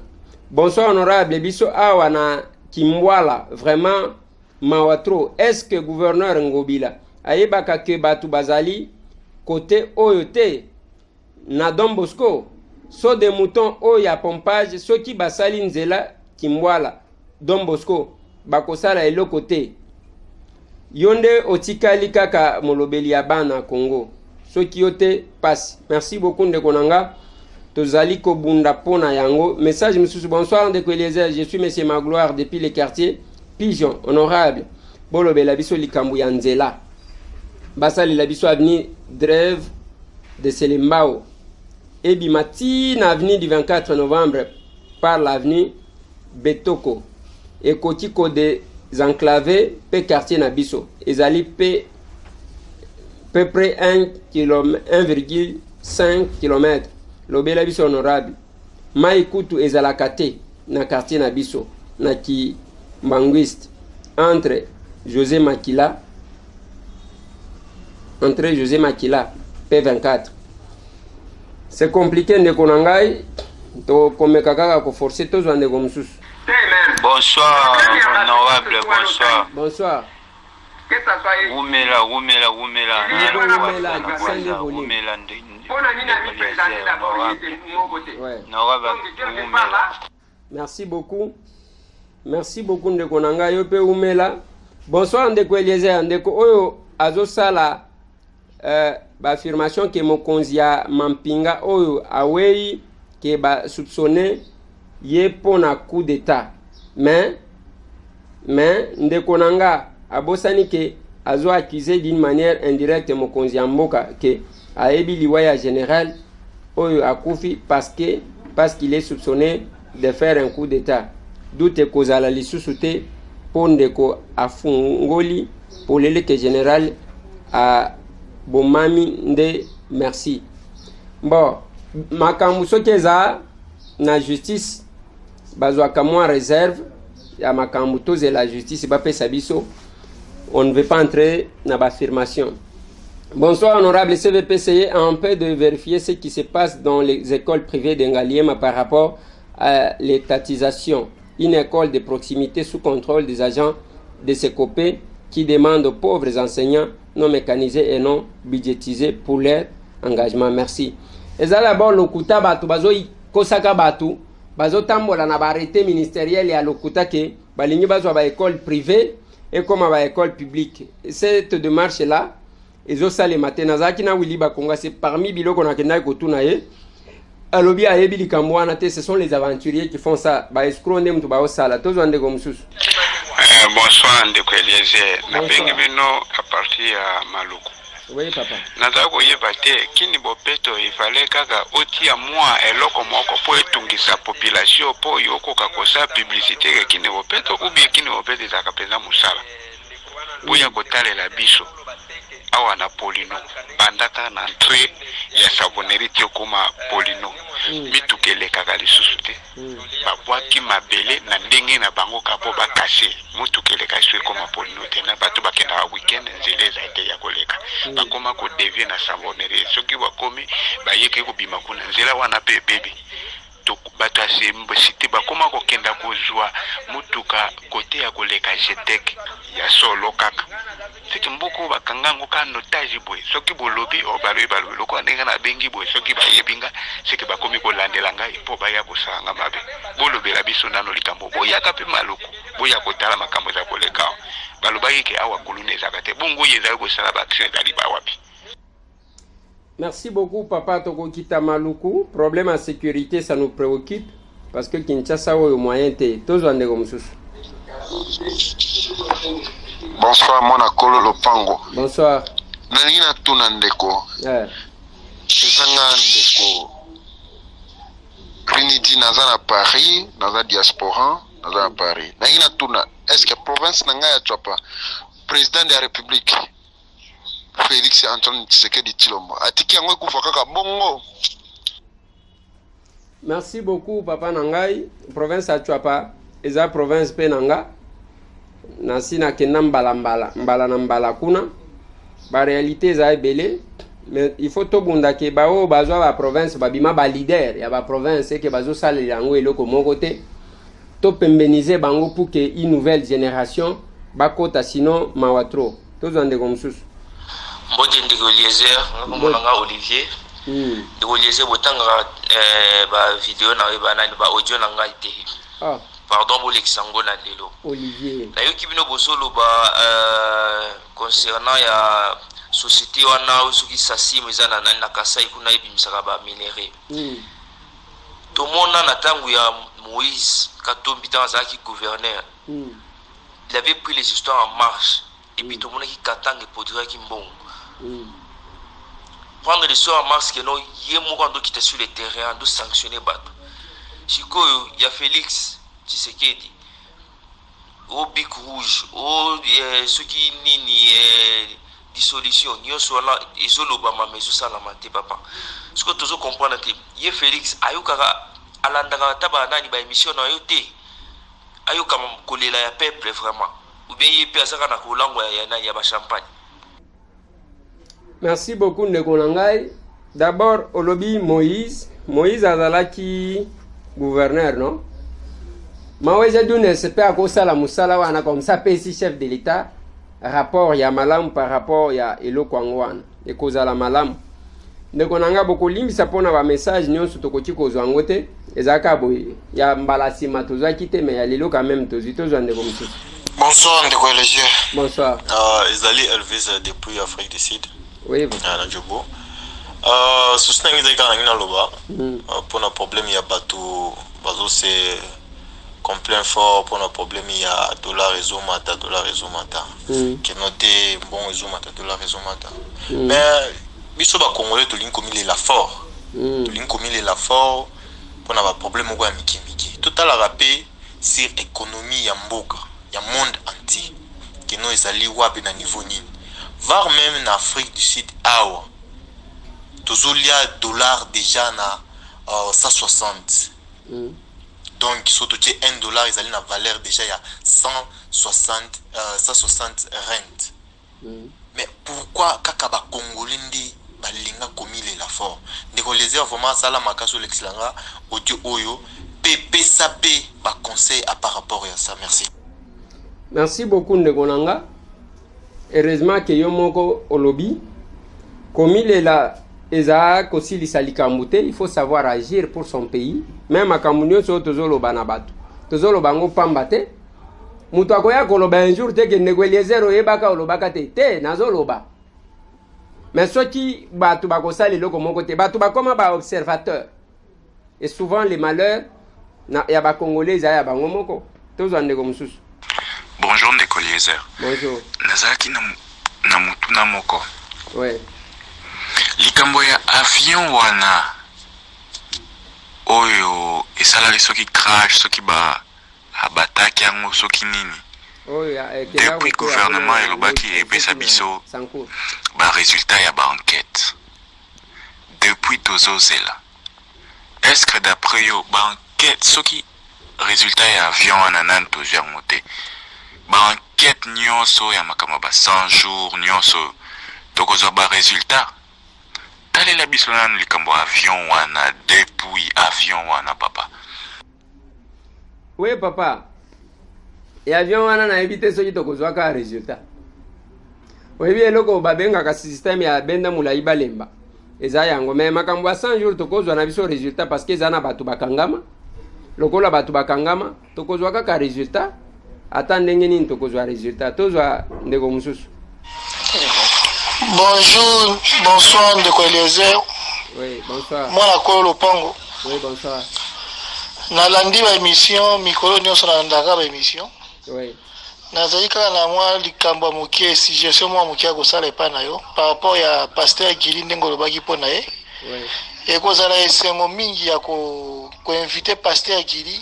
Bonsoir honorable biso awa na Kimbwala vraiment mawatro. Est-ce que gouverneur Ngobila ayebaka ke batu bazali côté oyo te na Don Bosco so de mouton oyo ya pompage soki basali nzela kimbwala Don Bosco bakosala eloko te yonde otikali kaka molobeli ya bana Congo soki yote passe. Merci beaucoup ndeko nanga tozali kobunda pona yango message misusu. Bonsoir ndeko Eliezer, je suis monsieur Magloire depuis le quartier Pigeon honorable bolobela biso likambu ya nzela basali la biso avenue Drève de Selembao ebi matina avenue du 24 novembre par l'avenue Betoko et Kotiko des enclavés pe quartier na biso ezali pe peu près 1,5 km lobela biso honorable mai kutu ezalaka te na quartier na biso na ki Mbanguiste entre José Makila P24. C'est compliqué ndeko nangai to komeka kaka ko forcer to zande ko mususu. Bonsoir honorable, bonsoir. Bonsoir. Umela. Merci beaucoup. Merci beaucoup ndeko nanga yo pe umela. Bonsoir ndeko Eliezer, ndeko oyo azosala ba affirmation ke mokonzi ya Mampinga oyo awei ke ba soupçonné ye pona coup d'état. Mais ndeko nanga abosani ke azo accusé d'une manière indirecte mokonzi ya mboka ke ayebi liwaya général oyo akufi parce qu'il est soupçonné de faire un coup d'état. Doute kozala lisusu te pondeko afungoli polele ke général a bomami nde merci. Bon makambu soki eza na justice bazwaka mwa réserve ya makambu toze la justice bapesa biso. On ne veut pas entrer dans l'affirmation. Bonsoir honorable CVP, essayez un peu de vérifier ce qui se passe dans les écoles privées d'Engaliema par rapport à l'étatisation. Une école de proximité sous contrôle des agents de CECOPE qui demandent aux pauvres enseignants non mécanisés et non budgétisés pour leur engagement. Merci. Et ça d'abord, lokuta batu bazo kosaka batu bazo tambola na barrêté ministériel ya lokuta ke balingi bazo ba école privée et comme à l'école publique. Cette démarche là, ils ont ça les matins. Nazaki na wili bakonga c'est parmi biloko na kenda ko tunaye. Alobi ayebi likamwana te, ce sont les aventuriers qui font ça. Ba escroc ndem to ba osala. Tozo ande ko mususu. Bonsoir ndeko Eliezer. Na bengi bino à partir ya Maluku. Oui papa. Naza koyeba te kini bopeto ifale kaka oti ya mwa eloko moko po etungisa population po yoko kakosa publicité ke kini bopeto ubi kini bopeto ezaka penza musala. Boya kotalela biso awa na Polino bandaka na entrée ya savonnerie tiokoma Polino mitukele kaka lisusu te babwaki mabele na ndenge na bango kapo bakase mutukele kaswe koma Polino te na bato bakenda weekend nzele za ite ya koleka bakoma ko devie na savonnerie soki bakomi bayeke kobima kuna nzela wana pe bebe bato asembosite bakoma kokenda kozwa mutuka kote ya koleka jetek ya solo kaka siki mbuku bakangango ka notage boy soki bolobi o balobi loko ndenge na bengi boy soki bayebinga siki bakomi kolandela ngai po baya kosanga mabe bolobela biso nano likambo boya kape maluku boya kotala makambo za koleka balobaki ke awa kulune zakate bungu yeza kosala ba action dali ba wapi. Merci beaucoup papa Toko Kita Maluku. Problème à sécurité ça nous préoccupe parce que Kinshasa a au moyen te tozo ande comme sous. Bonsoir mon akolo lopango. Bonsoir. Nalina tuna ndeko. Ezanga ndeko. Trinity naza Paris, naza diaspora, naza Paris. Nalina tuna est-ce que province nanga ya Tchapa président de la République Félix Antoine Tshisekedi Tshilombo atiki yango kufa kaka bongo. Merci beaucoup papa nangai. Province ya Tchapa eza province pe nanga. Nasi na kenda mbala kuna ba réalité za ebele mais il faut to bunda ke ba o bazwa ba province ba bima ba leader ya ba province ke bazo sala yango eloko moko te to pembeniser bango pour que une nouvelle génération ba kota sinon mawatro to zande comme sous. mbote ndeko Eliezer nga Olivier ndeko Eliezer botanga ba vidéo na ba audio na ngai te pardon pour l'exango na lelo Olivier na yoki bino bosolo ba concernant ya société wana soki sasi mezana na Kasai kuna ebimisaka ba minéraux tomona na tangu ya Moïse Katumbi tanzaki gouverneur il avait pris les histoires en marche et puis tout le monde qui katanga podira ki mbongo prendre les histoires en marche que non yemo quand qui était sur le terrain de sanctionner bateau sikoyo ya Félix Tshisekedi au Bic Rouge au ceux qui nini dissolution nyonso la ezoloba mamezo sala mate papa ce que tozo comprendre que ye Félix ayukaka alandaka taba nani ba émission na yote ayuka kolela ya peuple vraiment ou bien ye pe azaka na kolango ya ba champagne. Merci beaucoup ndeko nangai. D'abord olobi Moïse azalaki gouverneur non maweza dune sepe akosala musala wana comme ça pesi chef de l'état rapport ya malamu par rapport ya eloko angwana ekozala malamu ndeko nanga bokolimbisa pona ba message nyonso tokoti kozwa ngote ezaka boye ya mbalasi matozaki te mais ya lelo quand même tozwa ndeko msusu. Bonsoir ndeko Eliezer. Bonsoir. Ezali Elvis depuis Afrique du Sud. Oui. Na Jobo. Susna ngi zaka ngina loba. Pour un problème ya bateau bazo c'est complain fort pour un problème ya dollar ezomata qui noté bon ezomata dollar ezomata. Mais biso ba congolais to linkomi la fort. To linkomi la fort pour un problème ko ya miki. Total rappel sur économie ya mboka ya monde entier. Qui no ezali wapi na niveau nini. Voire même en Afrique du Sud awa. Tozolia dollar déjà na 160. Donc surtout $1 ils allaient na valeur déjà il y a 160 rentes. Mais pourquoi kakaba congolais ndi balinga komile la fort ndeko les vraiment sala makaso l'exlanga audio oyo pepe sapé ba conseil à par rapport à ça. Merci beaucoup ndeko nanga. Heureusement que yo moko olobi komile la Ezak aussi likamute, il faut savoir agir pour son pays. Même à Kamunyo so tozolo banabatu. Tozolo bango pambate. Mutu akoya koloba un jour te ke ndeko Eliezer oyebaka olobaka te nazoloba. Mais ceux qui batu bakosali loko moko te batu bakoma ba observateur. Et souvent les malheurs ya ba congolais ya bango moko. Tozwa ndeko mususu. Bonjour ndeko Eliezer. Bonjour. Nazaki na mutu na moko. Ouais. Likambo ya avion wana oyo esalaki soki crash soki abataki yango soki nini depuis gouvernement elobaki epesa biso résultat ya enquête depuis tozozela est-ce que d'après yo enquête soki résultat ya avion wana nani tozwi yango te enquête nyonso ya makambo 100 jours nyonso tokozwa résultat. Quel est la bisolane likambo avion wana depuis avion wana papa? Oui papa. Et avion wana na éviter soki tokozwa ka résultat. Oui bien loko babenga ka système ya benda mulai balemba. Eza yango mais makambo 100 jours tokozwa na biso résultat parce que eza na batu bakangama. Lokola batu bakangama tokozwa ka résultat. Ata ndenge nini tokozwa résultat. Tozwa ndeko mususu. Bonjour, bonsoir ndeko Eliezer. Oui, bonsoir. Moi la Kolo Pongo. Oui, bonsoir. Nalandi ba émission mikolo nyonso na ndaka ba émission. Oui. Nazali kaka na mwa likambo mokie suggestion mwa mokie ko sala pa na yo par rapport ya pasteur Gili ndengo lobaki pona ye. Oui. Et ko sala esengo mingi ya ko inviter pasteur Gili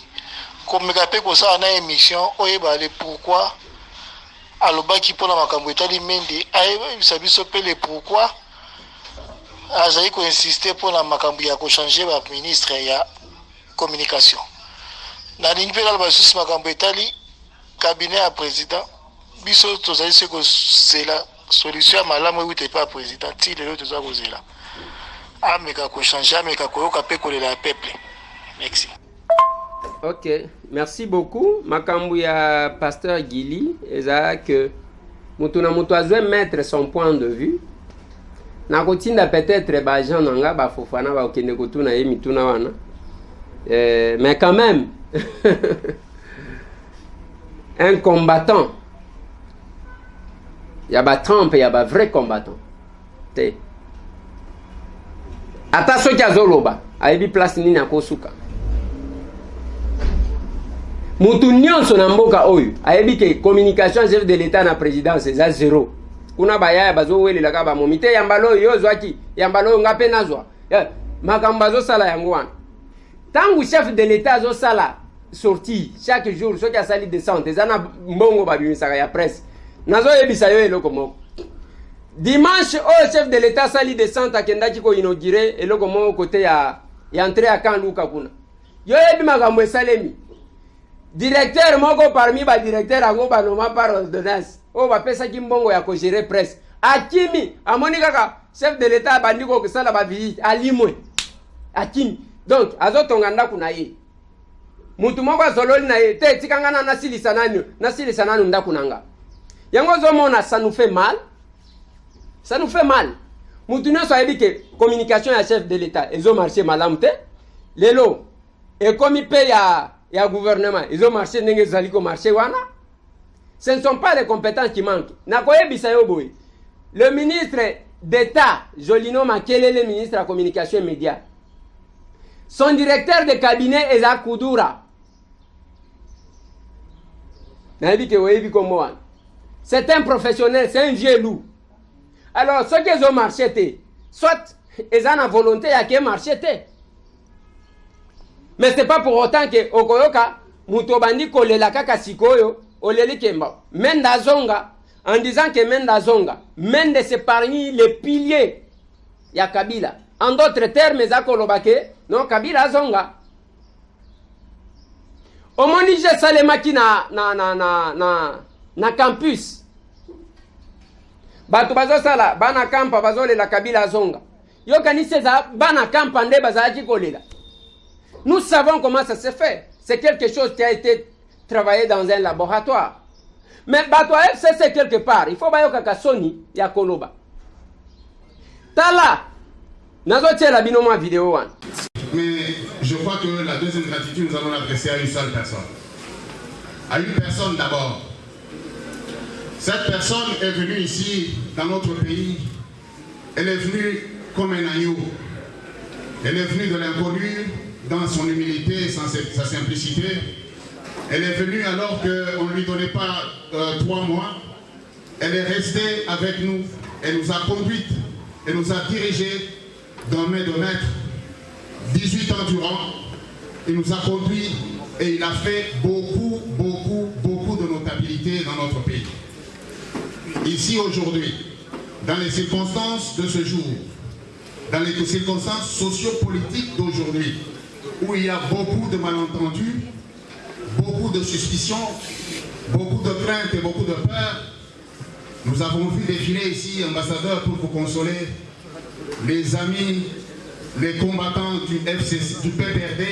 ko mekape ko sala na émission oyeba le pourquoi alobaki pona makambo etali mende ayebisa biso pe le pourquoi azali ko insister pona makambo ya ko changer ba ministre ya communication na lingi pe la basusi makambo etali cabinet ya président biso tozali se ko c'est solution ya malamu ewite pa président ti lelo toza kozela ameka ko changer ameka koyoka pe kolela ya peuple. Merci. Ok, merci beaucoup. Makambu ya pasteur Gili, eza que mutu na mutu azwe mettre son point de vue. nakotinda peut-être bajan nanga bafofana bakende kotuna ye mituna wana mais quand même un combattant ya ba Trump ya ba vrai combattant te ata soki azoloba ayebi place nini akosuka mutu nyonso na mboka oyo ayebi ke communication chef de l'état na présidence eza zéro kuna bayaya bazowelelaka bamomi te yambalo oyo ozwaki yambalo oyo nga mpe nazwa makambo bazosala yango wana ntango chef de l'état azosala sortie chaque jour soki asali descente eza na mbongo babimisaka ya presse nazoyebisa yo eloko moko dimanche oyo chef de l'état asali descente akendaki koinaugure eloko moko kote ya entrée ya camp luka kuna yo yebi makambo esalemi directeur moko parmi ba directeur yango banoma par ordonnance oyo bapesaki mbongo ya kogere presse akimi amoni kaka chef de l'état abandi kokosala bavisite alimwe akimi donc azotonga ndako na ye mutu moko azololi na ye te tikanga nasilisa nanu ndako nanga yango ozomona ça nous fait mal mutu nyonso ayebi ke communication ya chef de l'état ezomarche malamu te lelo ekomi mpe ya gouvernement ezomarche ndenge ezali komarche wana. Ce ne sont pas les compétences qui manquent. Le ministre d'État, Jolino Makelele, le ministre de la Communication et Médias, son directeur de cabinet est à Koudoura. C'est un professionnel, c'est un vieux loup. Alors, ceux qui ont marché, soit ils ont la volonté de marcher. Mais ce n'est pas pour autant que Okoyoka, Moutobandi Kolela Kaka Sikoyo, Oleli Kemba, Menda Zonga, en disant que Menda Zonga, Mende c'est parmi les piliers, il y a Kabila. En d'autres termes, Zakolobake, non, Kabila Zonga. Au Monige Salemaki na campus. Batu bazo sala, bana kampa bazo la Kabila Zonga. Yo kanise za bana kampa nde bazaki kolela. Nous savons comment ça se fait. C'est quelque chose qui a été travaillé dans un laboratoire. Mais Batoa FCC quelque part, il faut bayoka kasoni ya koloba. Tala, nazotie la binoma vidéo. Mais je crois que la deuxième gratitude, nous allons l'adresser à une seule personne. À une personne d'abord. Cette personne est venue ici, dans notre pays. Elle est venue comme un agneau. Elle est venue de l'inconnu, dans son humilité et sa simplicité. Elle est venue alors qu'on ne lui donnait pas 3 mois. Elle est restée avec nous. Elle nous a conduites. Elle nous a dirigés d'un main de maître. 18 ans durant. Il nous a conduits et il a fait beaucoup de notabilité dans notre pays. Ici aujourd'hui, dans les circonstances de ce jour, dans les circonstances sociopolitiques d'aujourd'hui, où il y a beaucoup de malentendus, beaucoup de suspicions, beaucoup de craintes et beaucoup de peurs, nous avons vu défiler ici, ambassadeur, pour vous consoler, les amis, les combattants du FCC, du PPRD,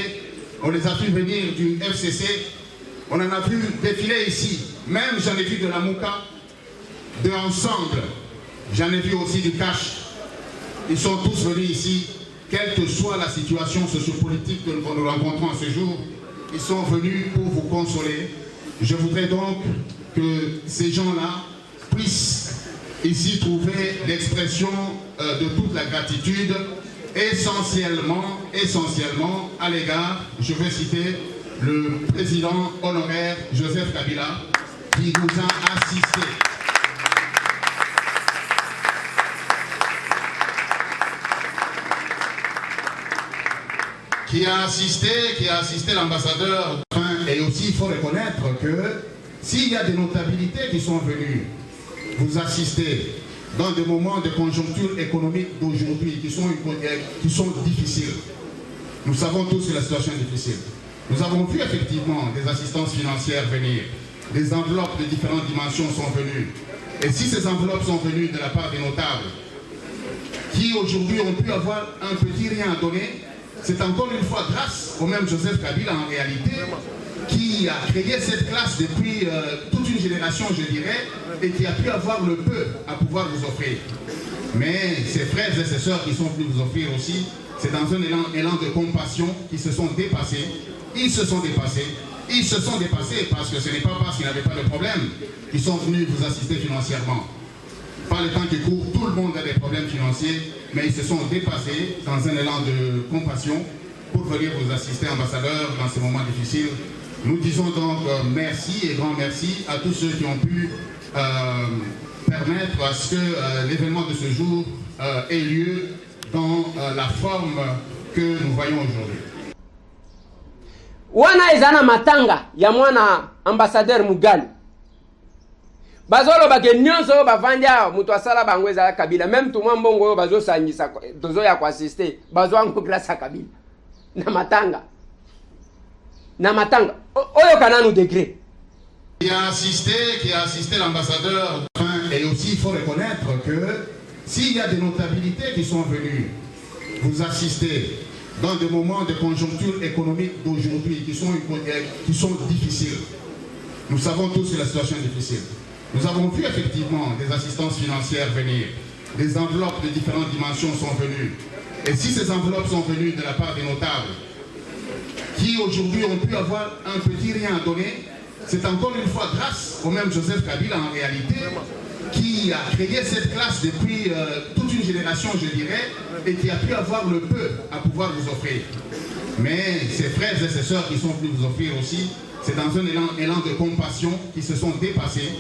on les a vu venir du FCC, on en a vu défiler ici, même j'en ai vu de la Mouka, de Ensemble, j'en ai vu aussi du Cash. Ils sont tous venus ici, quelle que soit la situation sociopolitique que nous rencontrons à ce jour, ils sont venus pour vous consoler. Je voudrais donc que ces gens-là puissent ici trouver l'expression de toute la gratitude, essentiellement à l'égard, je vais citer le président honoraire Joseph Kabila, qui nous a assistés. Qui a assisté l'ambassadeur. Et aussi, il faut reconnaître que s'il y a des notabilités qui sont venues vous assister dans des moments de conjoncture économique d'aujourd'hui qui sont difficiles, nous savons tous que la situation est difficile. Nous avons vu effectivement des assistances financières venir, des enveloppes de différentes dimensions sont venues. Et si ces enveloppes sont venues de la part des notables, qui aujourd'hui ont pu avoir un petit rien à donner, c'est encore une fois grâce au même Joseph Kabila en réalité qui a créé cette classe depuis toute une génération, je dirais, et qui a pu avoir le peu à pouvoir vous offrir. Mais ces frères et ces sœurs qui sont venus vous offrir aussi, c'est dans un élan de compassion qu'ils se sont dépassés. Ils se sont dépassés. Ils se sont dépassés parce que ce n'est pas parce qu'ils n'avaient pas de problème qu'ils sont venus vous assister financièrement. Par le temps qui court, tout le monde a des problèmes financiers, mais ils se sont dépassés dans un élan de compassion pour venir vous assister, ambassadeur, dans ces moments difficiles. Nous disons donc merci et grand merci à tous ceux qui ont pu permettre à ce que l'événement de ce jour ait lieu dans la forme que nous voyons aujourd'hui. Wana ezana matanga ya mwana ambassadeur Mugalu. Bazolo bake nyonso bavanja mutu asala bango ezala Kabila. Même tout mwa mbongo yo bazo sangisa tozo ya ko assister bazo ango grâce à Kabila. Na matanga. Na matanga. Oyo kananu degré. Qui a assisté l'ambassadeur. Et aussi il faut reconnaître que s'il y a des notabilités qui sont venues vous assister dans des moments de conjoncture économique d'aujourd'hui qui sont difficiles. Nous savons tous que la situation est difficile. Nous avons vu effectivement des assistances financières venir. Des enveloppes de différentes dimensions sont venues. Et si ces enveloppes sont venues de la part des notables, qui aujourd'hui ont pu avoir un petit rien à donner, c'est encore une fois grâce au même Joseph Kabila en réalité, qui a créé cette classe depuis toute une génération, je dirais, et qui a pu avoir le peu à pouvoir vous offrir. Mais ces frères et ces sœurs qui sont venus vous offrir aussi, c'est dans un élan de compassion qu'ils se sont dépassés.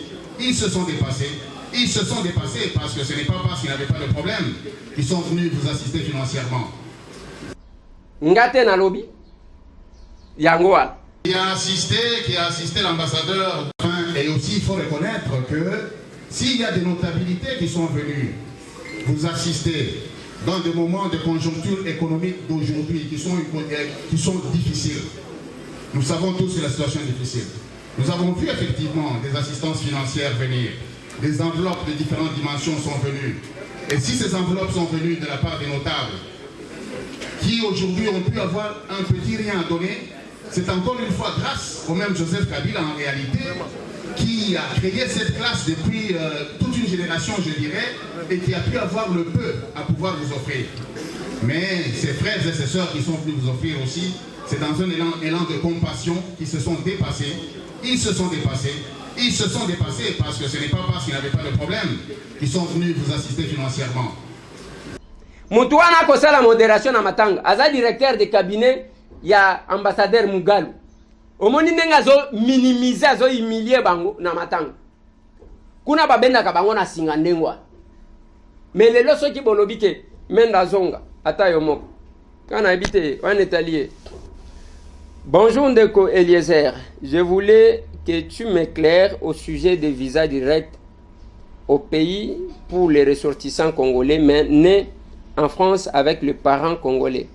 Ils se sont dépassés. Ils se sont dépassés parce que ce n'est pas parce qu'ils n'avaient pas de problème qu'ils sont venus vous assister financièrement. Ngate na lobby Yangoa. Qui a assisté l'ambassadeur. Et aussi il faut reconnaître que s'il y a des notabilités qui sont venues vous assister dans des moments de conjoncture économique d'aujourd'hui qui sont difficiles, nous savons tous que la situation est difficile. Nous avons vu effectivement des assistances financières venir, des enveloppes de différentes dimensions sont venues. Et si ces enveloppes sont venues de la part des notables, qui aujourd'hui ont pu avoir un petit rien à donner, c'est encore une fois grâce au même Joseph Kabila en réalité, qui a créé cette classe depuis toute une génération, je dirais, et qui a pu avoir le peu à pouvoir vous offrir. Mais ces frères et ces sœurs qui sont venus vous offrir aussi, c'est dans un élan de compassion qu'ils se sont dépassés. Ils se sont dépassés. Ils se sont dépassés parce que ce n'est pas parce qu'ils n'avaient pas de problème qu'ils sont venus vous assister financièrement. Mutuana kosa la modération na matanga. Aza directeur de cabinet ya ambassadeur Mugalu. Omoni nenga zo minimiser zo humilier bango na matanga. Kuna babenda ka bango na singa ndengwa. Mais lelo soki bolobi ke menda zonga ata yo moko. Kana habité on est allié. Bonjour Ndeko Eliezer, je voulais que tu m'éclaires au sujet des visas directs au pays pour les ressortissants congolais mais nés en France avec les parents congolais.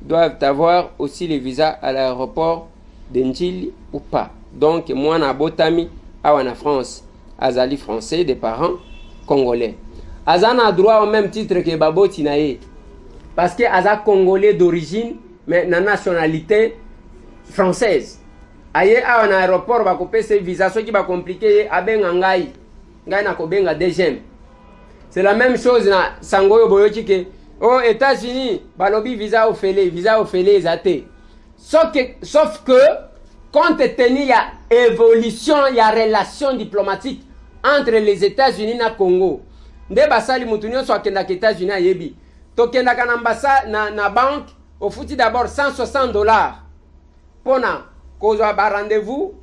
Doivent avoir aussi les visas à l'aéroport d'Enjili ou pas. Donc moi na botami awa France, azali français des parents congolais. Azana a droit au même titre que Babo Tinae parce que aza congolais d'origine mais na nationalité française. Aye a un aéroport ba couper ses visas, ce qui va compliquer abenga ngai na kobenga deuxième. C'est la même chose na Sangoyo Boyoki que aux États-Unis balobi visa ofele zate. Sauf que compte tenu ya évolution ya relation diplomatique entre les États-Unis na Congo. Nde basali mutunyo so akenda ke États-Unis ayebi. Tokenda kana ambassade na banque au fouti d'abord $160 pona kozwa ba rendez-vous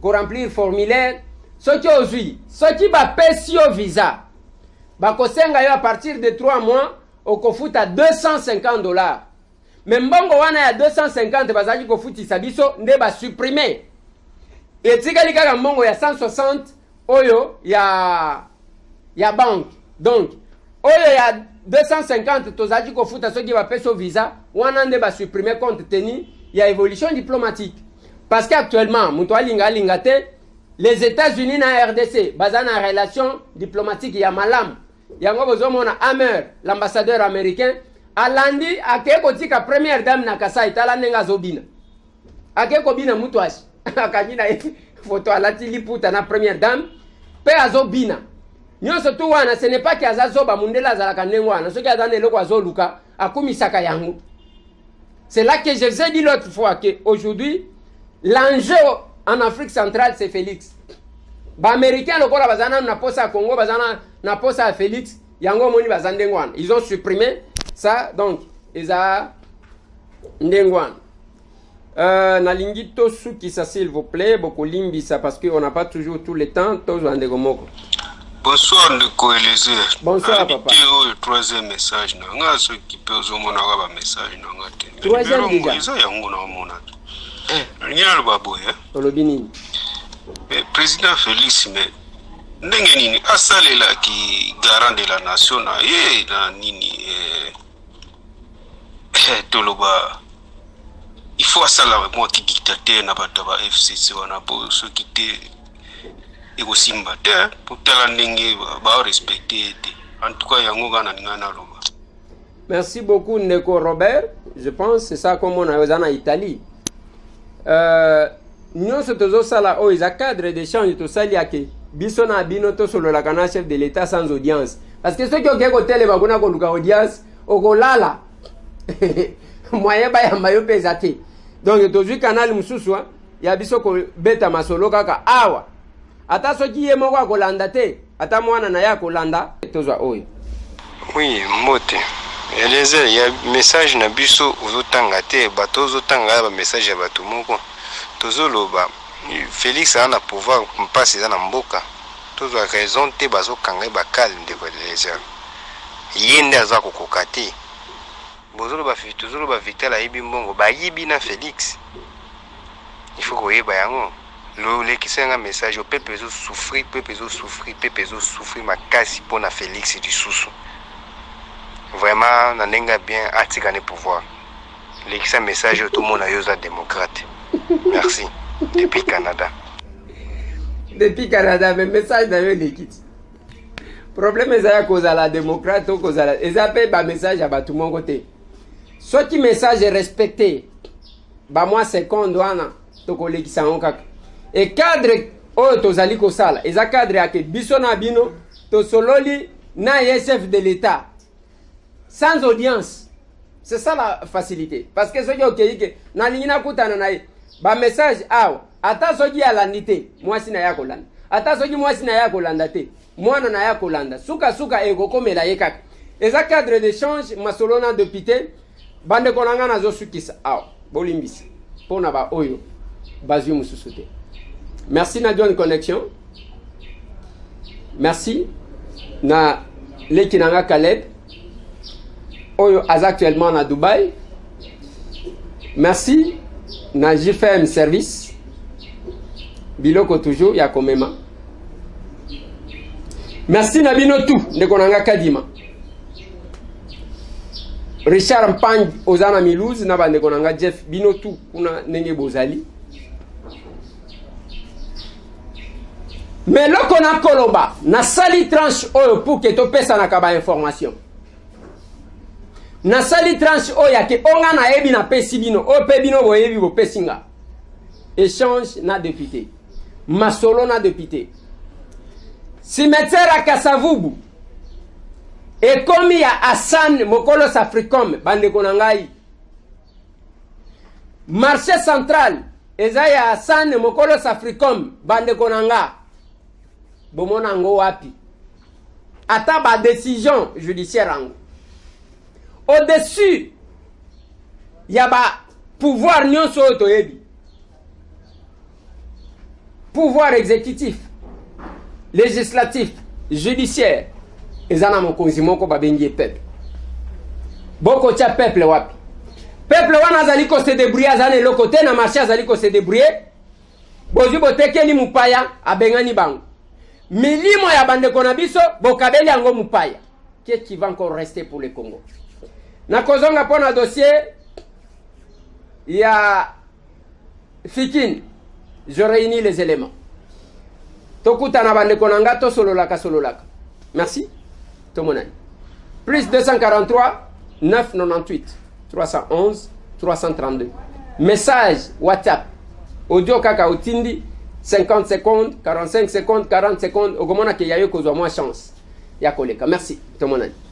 ko remplir formulaire soki ozui soki ba pesi yo visa ba kosenga yo à partir de 3 mois okofuta $250 mais mbongo wana ya 250 bazaki kofutisa biso nde ba supprimer etikali kaka mbongo ya 160 oyo ya banque. Donc oyo ya 250 tozaki kofuta soki ba pesi visa wana nde ba supprimer compte tenu ya évolution diplomatique. Parce qu'actuellement, les États-Unis na RDC, basant en relation diplomatique, il y a Malam, il y a Hammer, l'ambassadeur américain, alandi akeko tika première dame na Kasai, talanenga zobina. Akeko bina mutwashi, akanyina photo alati liputa na première dame, pe azobina. nyonso tu wana ce n'est pas que azazoba mundela azalaka ndenge wana soki aza na eloko azoluka akumisaka yango. C'est là que je vous ai dit l'autre fois que aujourd'hui l'enjeu en Afrique centrale c'est Félix. Ba américain lokola bazana na posa à Congo bazana na posa à Félix yango moni bazande ngwana. Ils ont supprimé ça donc ils a ndengwana. Nalingi tosu qui ça s'il vous plaît beaucoup limbi ça parce que on n'a pas toujours tout le temps tozo andegomoko. Bonsoir Ndeko Eliezer. Bonsoir papa. Le troisième message nanga ceux qui peut ozomonaka ba message nanga te. Troisième déjà. Ils yango na mona. Ngina lo baboya. Olobini. Mais président Félix mais ndenge nini asalela ki garant de la nation na na nini toloba il faut asala moi qui dictateur na bataba FCC wana po ceux qui te et aussi mbater pour tala ndenge ba respecter en tout cas yango kana ngana loba. Merci beaucoup Ndeko Robert. Je pense c'est ça comme on a en Italie. Nous sommes sala o isa cadre d'échange to sali ake biso na bino to solo la kana chef de l'état sans audience parce que ceux qui ont côté ba kuna ko luka audience o ko lala moyen ba ya mayo pesate donc to ju canal mususu ya biso ko beta masolo kaka awa ata soki ye moko akolanda te ata mwana na ya kolanda tozwa oyo. Oui mote Eliezer ya message na biso ozotanga te bato ozotanga ba message ya bato moko tozoloba Félix a na pouvoir mpasi za na mboka tozwa raison te bazokanga ba calme de Eliezer yende aza kokoka te tozoloba Victor ayibi mbongo bayibi na Félix il faut koyeba yango le qui c'est un message au peuple zo souffrir makasi pour na Félix du Soussou vraiment na nenga bien atikane pouvoir le qui c'est un message tout le monde a yosa démocrate. Merci depuis Canada. Depuis Canada mais message d'ailleurs l'équipe problème est à cause de la démocrate ou cause de la ils appellent ba message à tout mon côté soit qui message est respecté ba moi seconde wana to koleki sango kaka et cadre o tozali ko sala eza cadre ake biso na bino to sololi na chef de l'état sans audience. C'est ça la facilité parce que ceux qui ont que na lingina kutana na ba message awa ata soki alandi te mwasi na ya kolanda ata soki mwasi na ya kolanda te mwana na ya kolanda suka ekokomela ye kaka eza cadre d'échange masolo na député bande konanga na zo sukisa awa bolimbisa pona ba oyo bazwi mususu te. Merci na John Connexion. Merci na Lekinanga Caleb oyo aza actuellement na Dubaï. Merci na JFM Service biloko toujours ya komema. Merci na bino tout ndeko nanga Kadima. Richard Mpang ozana Milouze na bandeko nanga Jeff bino tout kuna nenge bozali. Mais loko na koloba na sali tranche oyo pour que to pesa na kaba information. Na sali tranche oya ke onga na ebi na pesi bino o pe bino bo ebi bo pesinga échange na député masolo na député cimetière à Kasavubu et comme ya Hassan Mokolo Safricom bande konangai marché central eza ya Hassan Mokolo Safricom bande konanga bomona ngo wapi ata ba décision judiciaire ango au-dessus ya ba pouvoir nyonso to yebi pouvoir exécutif législatif judiciaire ezana mokonzi moko babengi peuple boko tia peuple wapi peuple wana azali ko se débrouiller azana le côté na marché azali ko se débrouiller bozi botekeli mupaya abengani bango milimo ya bande konabiso bokabeli yango mupaya qu'est-ce qui va encore rester pour le Congo. Na kozonga pona dossier ya Fikin je réunis les éléments tokuta na bande konanga to sololaka. Merci tomonani plus 243 998 311 332 message WhatsApp audio kaka utindi 50 secondes, 45 secondes, 40 secondes, au moment que yayo kozwa moins chance. Ya koleka. Merci. Tout le monde.